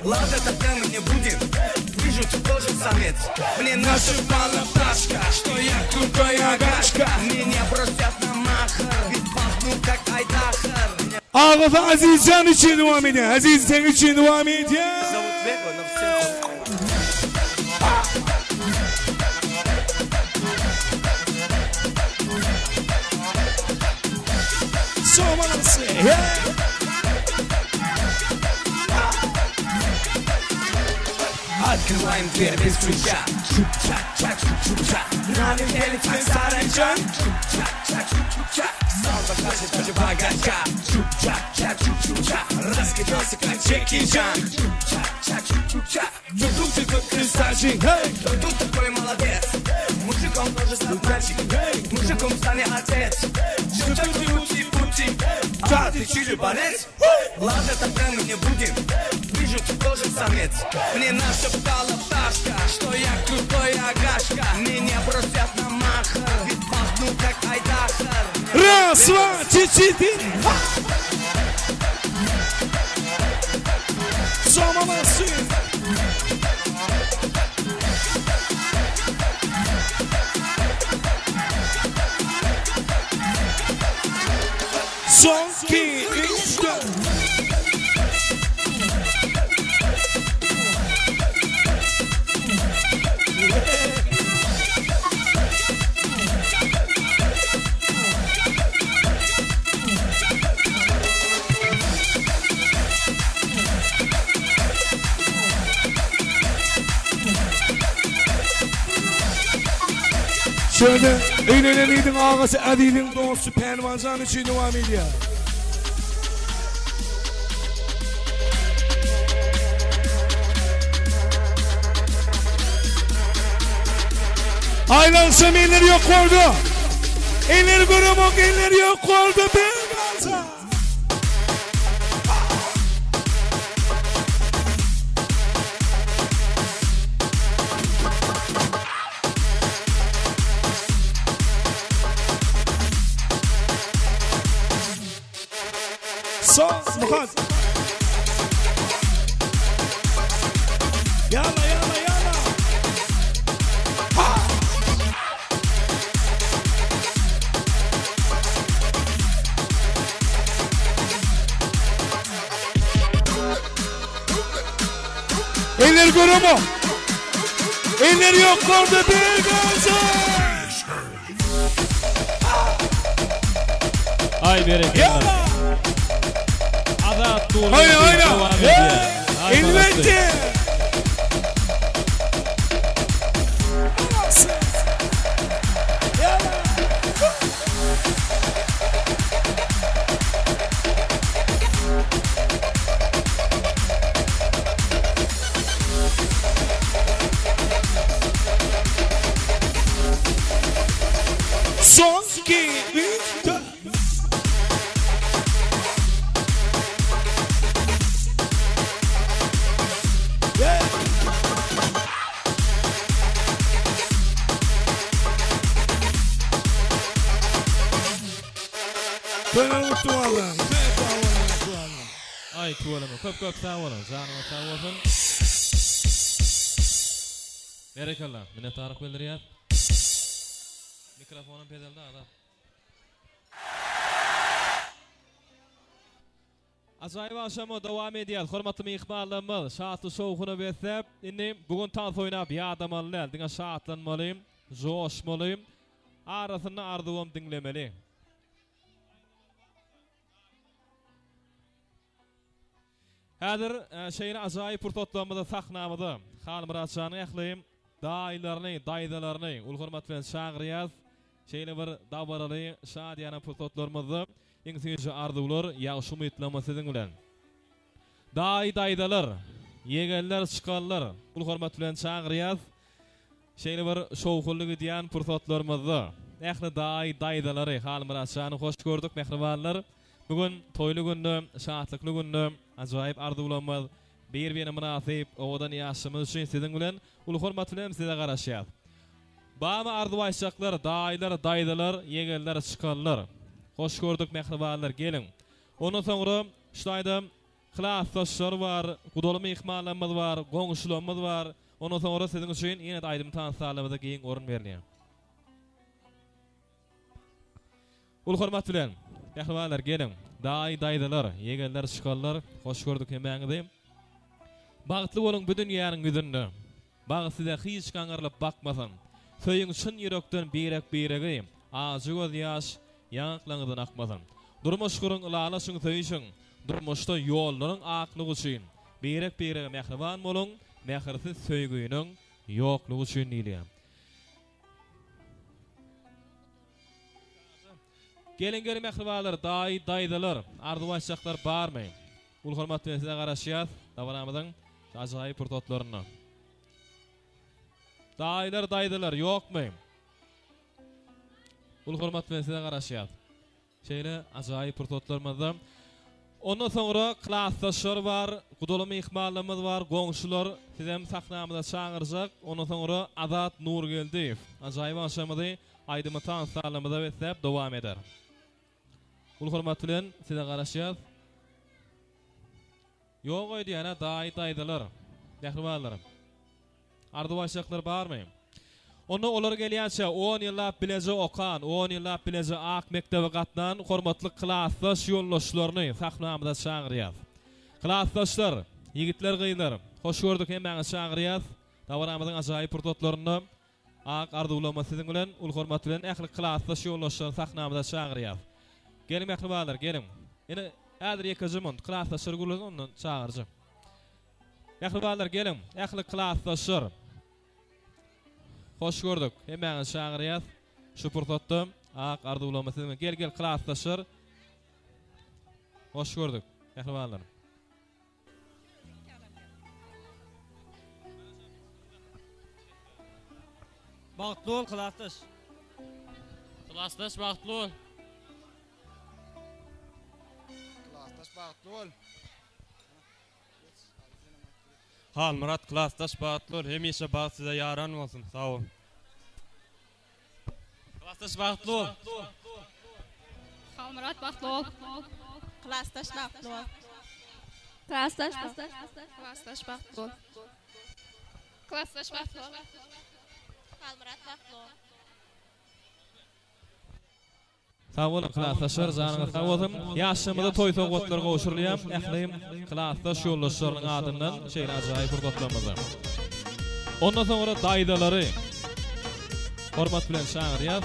Ладно, тогда мы не будем. Вижу, ты тоже самец. Мне нашивала пташка, что я крутой агашка. Меня бросят на махар, ведь пахну как Айдахар. Ağabey Aziz Can için devam ediyor. Aziz sen için devam ediyor. Somanası. kılayım derbeş suya Şup çak çak şup çak Nalim elitme sarancan Şup çak çak şup çak Salda kaşı taşı bagajka Şup çak çak şup çak Rızkı dansı kan çekeceğim Şup çak çak şup çak Tutuk tutuk kırsajin Tutuk tutuk молодец Мужиком тоже стать мальчик Мужиком стань отец Чуть-чуть пути Да, ты чили борец Ладно, тогда мы не будем Вижу, ты тоже самец Мне нашептала пташка Что я крутой агашка Меня бросят на махар Ведь пахну как айдахар Раз, два, четыре Somamazsın Son 2, 3, 4 Şöyle eğlenenliydin ağası Adil'in dostu Penvanzan için devam ediyor. Aylansam eller yok oldu. Eller görüyorum eller yok oldu Penvanzan. Son, Muhat. Yalla, yalla, yalla. Ha! Eller görüyor mu? Eller yok orada bir gazı. Ay bereketler. Hayır hayır. İnventi. Son 2, 3, 4 Ay tuvalama köp sağ olun canıma sağ olsun Berekallah minnettarlık bildiriyor Mikrofonun pedalda adam Acayip akşamı devam ediyor. Hormatlı mihmanlarımız şaatlı soğukunu beslep inni bugün tans oynap yadamalıyım. Dine şaatlanmalıyım, coşmalıyım. Arasını ardıvam dinlemeli. Hazır şeyini acayip purtotlamada sahnamada Xan Muratcan'ı ekleyim. Dayılarını, dayıdalarını ul hormatlı şağırıyaz. Şeyini bir davaralı şadiyana purtotlarımızı İngilizce arzular yaxşı umutlaması bilen. Daydalar, yegenler çıkanlar, ul hormat bilen çağırıyaz. Şeyni bir şowkulluğu diyen pursatlarımızda. Ehli daydalary Xan Muratcan'ı hoş gördük mehribanlar. Bugün toylu gündü, şahatlıklı gündü, acayip arzularımız bir-birine münasip odan yaşamız için sizin bilen ul hormat bilen size garaşýar. Bama arzu aýşaklar, daydalar, yegenler çıkanlar. Hoş gördük mehribanlar gelin. Ondan sonra şulayda klassdaşlar var, gudaly mehmanlarymyz var, goňuşlarymyz var. Ondan sonra sizin üçin ýene aýdym tansalarymyza giň orun berilýär. Ul hormat bilen mehribanlar gelin. Daydalar, yegenler çıkanlar, hoş gördük hemeňizi. Bagtly bolun bu dünýäniň ýüzünde. Bagy size hiç gaňarlyp bakmasyn. Söýüň şyn ýürekden birek-biregi, azy göz ýaş yanklaňydan akmasyn. Durmuş gurun ulalaşyň söýüşiň, durmuşda ýollaryň aklygy üçin birek-birege mehriban bolun, mehirsiz söýgüýüniň ýoklugy üçin diýilýär. Gelin mehribalar, daydalar, arduwaçaklar barmy? Ul hormat bilen size garaşýar, dawaramyzyň ajaýyp prototlaryna. Daydalar ýokmy? Ul hormat bilen size garaşýar. Şeýle ajaýyp prototlarymyzda ondan sonra klassdaşlar bar, gudaly mehmanlarymyz bar, goňşular sizem sahnamyzda çağırjak. Ondan sonra Azat Nurgeldiýew ajaýyp aşamyzy aýdymy tansalymyza beslep dowam eder. Ul hormat bilen size garaşýar. Ýok öýdýäne daydalar, mehribanlar. Arduwaçaklar barmy? Onu olar gelýänçe 10 ýyllap bileje okan, 10 ýyllap bileje ak mektebe gatnan hormatly klassdaş ýollaşlaryny sahnamyza çağırýar. Klassdaşlar, ýigitler gyýlar, hoş gördük hemmäňi çağırýar. Dawaramyzyň ajaýyp prototlaryny ak arduwlama siziň bilen ul hormat bilen ähli klassdaş ýollaşlaryny sahnamyza çağırýar. Gelin mehribanlar, gelin. Ene häzir ýekajymyň klassdaşlar gularyny ondan çağırjak. Mehribanlar, gelin. Ähli klassdaşlar. Hoş gördük. Hemmäňi çağırýar. Şu prototda ak arduwlama siziň. Gel klassdaşlar. Hoş gördük. Mehribanlar. Bagtly ol klassdaş. Klassdaş bagtly ol. Klassdaş bagtly ol. Halmurat klassdaş bagtly ol. Hemişe bagt size yaran bolsun. Sağ ol. Klassdaş bagtly ol. Halmurat bagtly ol. Klassdaş bagtly ol. Klassdaş bagtly ol. Klassdaş bagtly ol. Halmurat bagtly ol. Sağ olun klassdaşlar, janyňyz sağ bolsun. Ýaşamyzda toý sowgatlarga goşurlyam. Ählim klassdaş ýollaşlarynyň adyndan şeýle ajaýyp prototlarymyzy. Ondan sonra daýdalary hormat bilen çağırýar.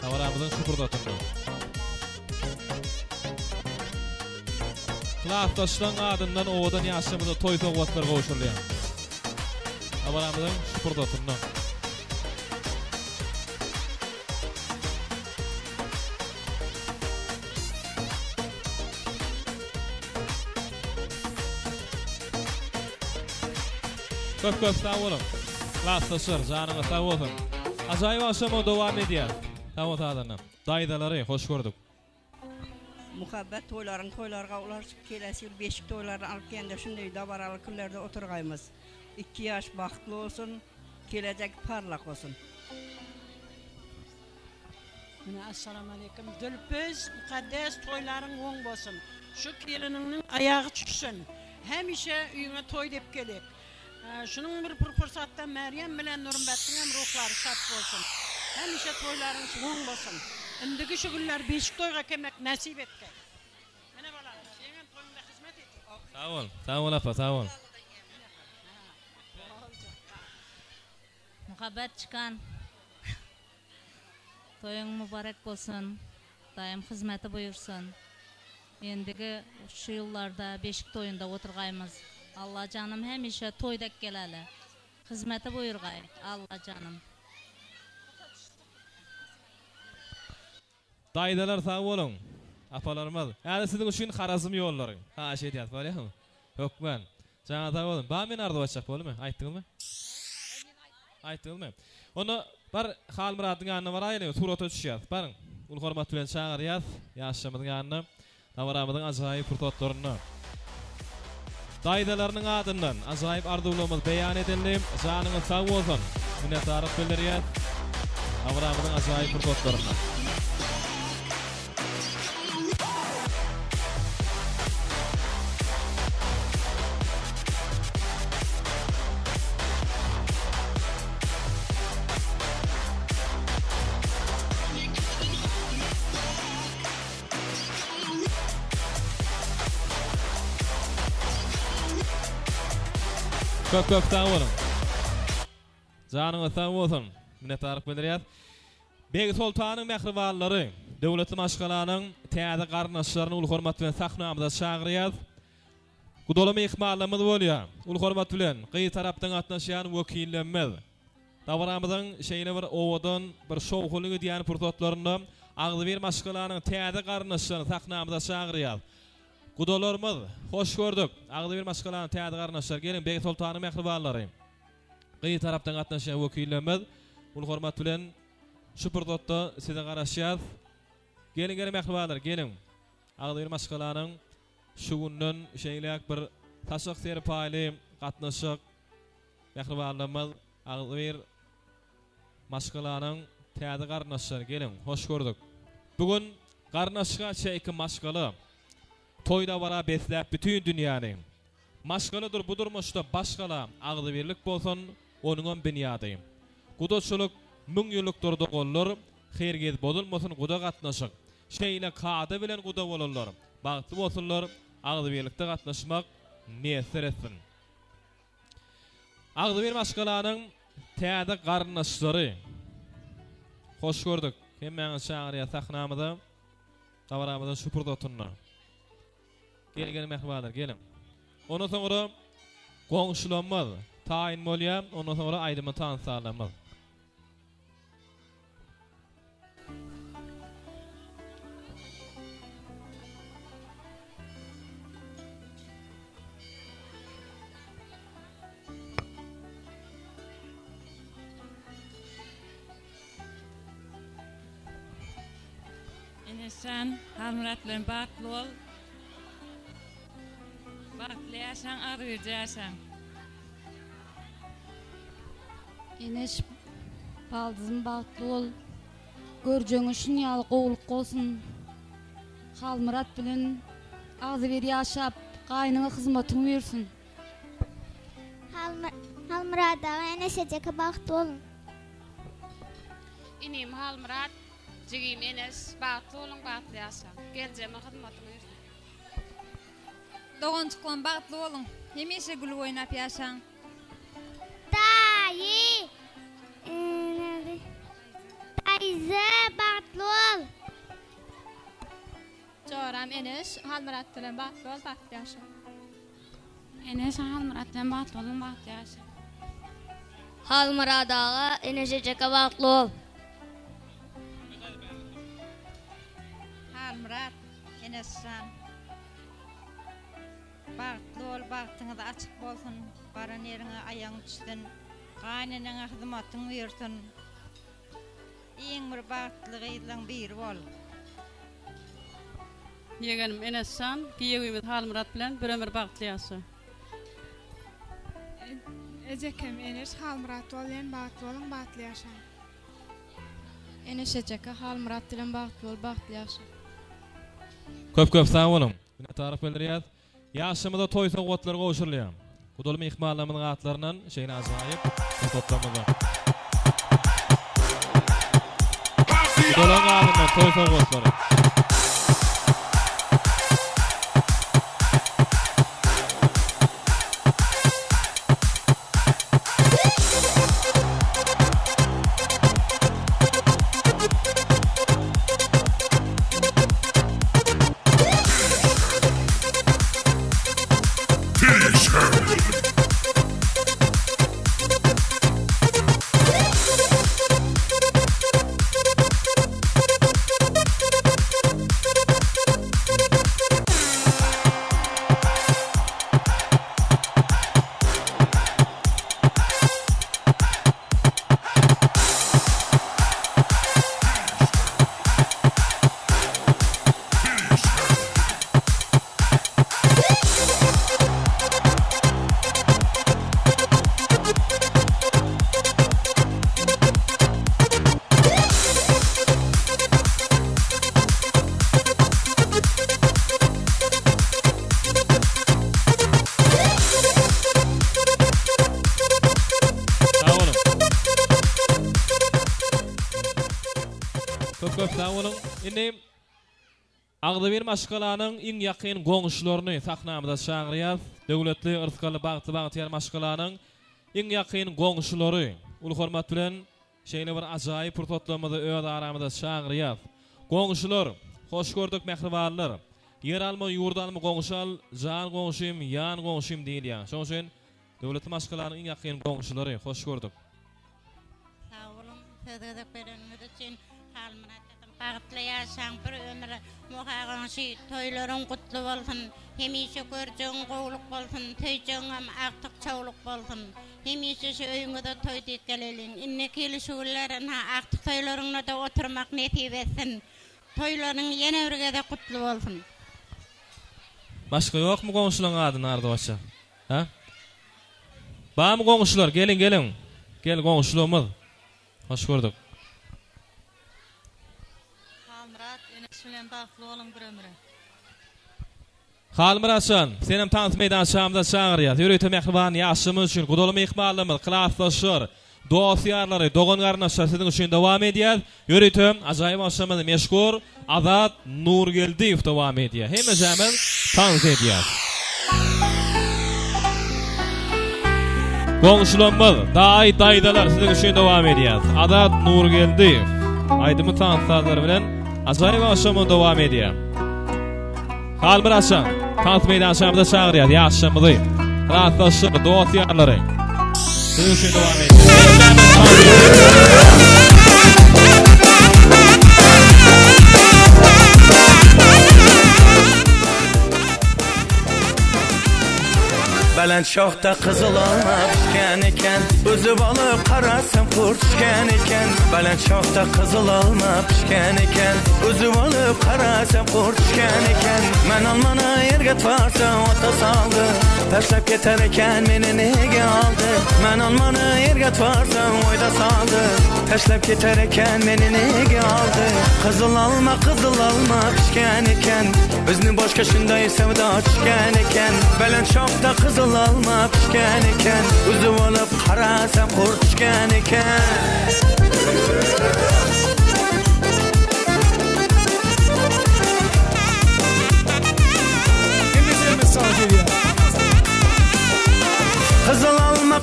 Dawaramyzyň şu prototypy. Klassdaşlaryň adyndan owadan ýaşamyzda toý sowgatlarga goşurlyam. Dawaramyzyň şu prototypy. Köp sağ olun. Klassdaşlar, janyňyz sağ bolsun. Ajaýyp aşama dowam edýär. Tamam taýdanam. Daýdalary hoş gördük. Muhabbet toylarga ulaşıp kelesi yıl beşik toylarını alıp geldi. Şunday dabaralı küllerde oturgayımız. 2 yaş baktlı olsun, gelecek parlak olsun. Assalamu alaikum. Dülpüz, mukaddes toyların oň bolsun. Şu gelininin ayağı çüksün. Hemişe üyüne toy dep gelek. Şunun bir fursatda Meryem bilen Nurmbet'in hem ruhları şat bolsun. Hemişe toyların oň bolsun. Indiki şu günler beşik toyga kelmek nasip etdi. Mene balam, senin toyunda hizmet et. Sağ ol. Sağ ol apa, sağ ol. Muhabbet çıkan. Toyun mübarek bolsun. Daim hizmeti buyursun. Endigi şu yıllarda beşik toyunda oturgaymız. Allah canım hemişe toydak geleli. Hizmeti buyurgay. Allah canım. Daýdalar sağ bolun. Apalarymyz. Ýani siziň üçin harazym ýollary. Ha, şeýle diýip bolýarmy? Hökmen. Jaňa sağ bolun. Ba men arduwaçak bolmy? Aýtdyňmy? Aýtdyňmy? Onu bar Halmuratyň ýanyna baraýly, surata düşýär. Barın. Ul hormat bilen çağırýar. Ýaşamyzyň ýanyna. Dawaramyzyň ajaýyp prototlaryny. Daýdalarynyň adyndan ajaýyp arduwlamyz beýan edildi. Janyňyz sağ bolsun. Minnetdarlyk bildirýär. Dawaramyzyň ajaýyp prototlaryny. Köp sağ olun. Janyňyz sağ bolsun. Minnetdarlyk bildirýär. Begi Sultanyň mehribanlary, döwletli maşgalanyň täze garnaşlaryny ul hormat bilen sahnamyza çağırýar. Gudolama ihmallamız bolýar. Ul hormat bilen gyý tarapdan gatnaşýan wekillenmez. Dawramyzyň şeýle bir owadan bir şowhulugy diýen pursatlarynda Agdyber maşgalanyň täze garnaşyny sahnamyzda çagyrýar. Gudolarymyz, hoş gördük. Agdyber maşgalanyň täze garnaşlar gelin Bey Sultany mehribanlary. Gyý tarapdan gatnaşýan wekillenmez. Ul hormat bilen şu pursatda size garaşýar. Gelin mehribanlar, gelin. Agdyber maşgalanyň şu günden şeýlek bir taşak serpaýly gatnaşyk mehribanlymyz Agdyber maşgalanyň täze garnaşlary gelin, hoş gördük. Bugün garnaşyga şeýki maşgaly toýda bara besläp bütün dünýäni. Maşgalydyr bu durmuşda başgala Agdyberlik bolsun, onuň binýady. Gudoçuluk 1000 ýyllykdyr dogallar, hergez bolmasyň guda gatnaşyk. Şeýle kada bilen guda bolarlar. Bagtly bolsunlar, Agdyberlikde gatnaşmak näser etsin. Agdyber maşgalanyň täze garnaşlary. Hoş gördük. Hemen şaýry sahnamyzda dawramyzda şupurda oturna. Gelin mehribanlar, gelin. Ondan soňra goňşulanmaz, taýin bolýar, ondan soňra aýdymy tansalanmaz. Sen hamratlarım baklı ol. Baklı yaşan, arıcı yaşan. Enes baldızım baklı ol. Görjüň üçin ýaly gowluk bolsun. Halmurat bilen Agdyber ýaşap, gaýnyňa hyzmatyny bersin. Halmurat Enes'e baklı olun. İnim Halmurat. Jigim Enes, bagtly bolun, bagtly ýaşaň. Geljeme hyzmatyny bersin. Dogançyklan bagtly bolun. Hemişe gül oýnap ýaşaň. Taýy. Taýze bagtly bol. Joram Enes, Halmurat bilen bagtly bol, bagtly ýaşaň. Enes Halmurat bilen bagtly bolun, bagtly ýaşaň. Halmurat ağa Enes'e bagtly bol. Halmurat, Enes'an. Bagtly ol, bagtyňyz açyk bolsun, baran ýeriňe aýaň düşsün, gaýnyňa hyzmatyny bersin. Iň bir bagtly gyzlaň biri bol. Yegenim Enes'an, giýegimiz Halmurat bilen bir ömür bagtly ýaşa. Ejekem Enes, Halmurat bolýan bagtly bolun, bagtly ýaşaň. Enes ejeke Halmurat bilen bagtly bol, bagtly ýaşa. Köp sağ olun. Mine tarif bildirýär. Ýaşamyzda toý sowgatlar gowşurlýar. Gudolma ihmallamynyň atlarynyň şeýle ajaýyp toplamyza. Gudolma atlarynyň toý sowgatlary. Indi Agdyber maşgalanyň iň ýakyn goňşularyny sahnamyzda çagyrýar. Döwletli yrskaly bagty maşgalanyň iň ýakyn goňşulary ul hormat bilen şeýle bir ajaýyp pursatlarymyzda öz aramyzda çagyrýar. Goňşular, hoş gördük mehribanlar. yer alma, yurt alma, goňşal, jan goňşym, yan goňşym diýil ýa. Şoň üçin döwlet maşgalarynyň iň ýakyn goňşylary, hoş gördük. Sağ olun, sözüňizde berenmez için halmynatdan bagtly ýaşaň bir ömür muhaýaňşy toýlaryň gutly bolsun, hemişe görjüň gowluk bolsun, töýjüňem aktyk çawluk bolsun. Hemişe şu öýüňde toý diýip gelelin. Inne kelişiglerin ha aktyk toýlaryňda da oturmak nasip etsin. Toýlaryň ýene birgede gutly bolsun. Başka yok mu goňşularyň adyny ardywaça? Ha? Bam goňşular, gelin. Gel goňşularymyz. Hoş gördük. Halmırat, Enes bilen bagtly bolan bir ömür. Halmıratsan, senem tanıt meydan şamda çağırýar. Ýöreýte mehriban ýaşymyz üçin, gudaly mehmanlarymyz, klassdaşlar, dostyarlary, dogan garnaşlar siziň üçin dowam edýär. Ýöreýte ajaýyp aşamyzy meşgul Azat Nurgeldiýew dowam edýär. Hemme jämel tanıt edýär. Goňşularymyz, daýdalar siziň üçin dowam edýär. Azat Nurgeldiýew aýdymy tanıtlar bilen ajaýyp aşamy dowam edýär. Halmıratsan, tanıt meydan şamda çağırýar ýaşymyzy. Klassdaşlar, dostyarlary siziň üçin dowam edýär. Baland şohda kızıl alma pişken eken, üzüp alıp karasam kurt pişken eken. Baland şohda kızıl alma pişken eken, üzüp alıp karasam kurt pişken eken. Men almana yerge tvarsa ota saldı, taşlap yeter eken meni nege aldı. Men almana yerge tvarsa oyda saldı, taşlap yeter eken meni nege aldı. Kızıl alma pişken eken, bizni boşka şunday sevda pişken eken. Baland şohda kızıl alma pişken eken, üzüp alıp karasam kurt pişken eken.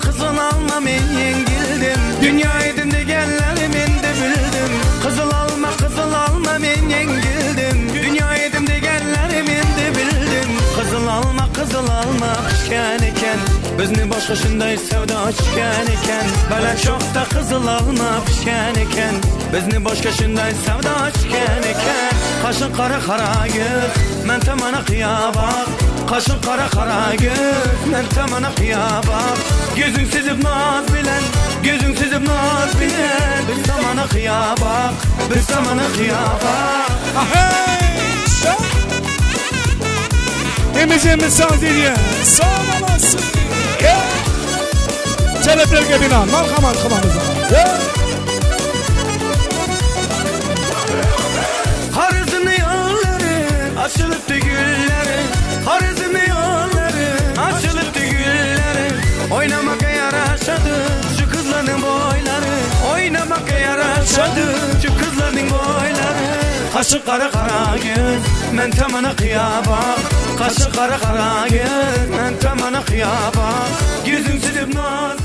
Kızıl alma men yengildim, dünya edin degenleri men de bildim. Kızıl alma men yengildim, dünya edin degenleri men de bildim. Kızıl alma pişken eken, bizni boşka şunday sevda pişken eken. Baland şohda kızıl alma pişken eken, bizni boşka şunday sevda pişken eken. Kaşın kara göz, men tamana kıyabak. Kaşın kara göz, men tamana kıyabak. Gözün sizip naz bilen, biz tamana kıyabak, biz tamana kıyabak. Emizimiz saz ediyor. Sağ olasın. Çeleplerge binan. Markamamıza. Harizmi yolları açılıp da gülleri, harizmi yolları açılıp da gülleri. Oynamaka yaraşadı şu kızların boyları, oynamaka yaraşadı şu kızların boyları. Kaşı kara göz, men tamana kıyabak. Kaşı kara göz, men tamana kıyabak. Gözün silip naz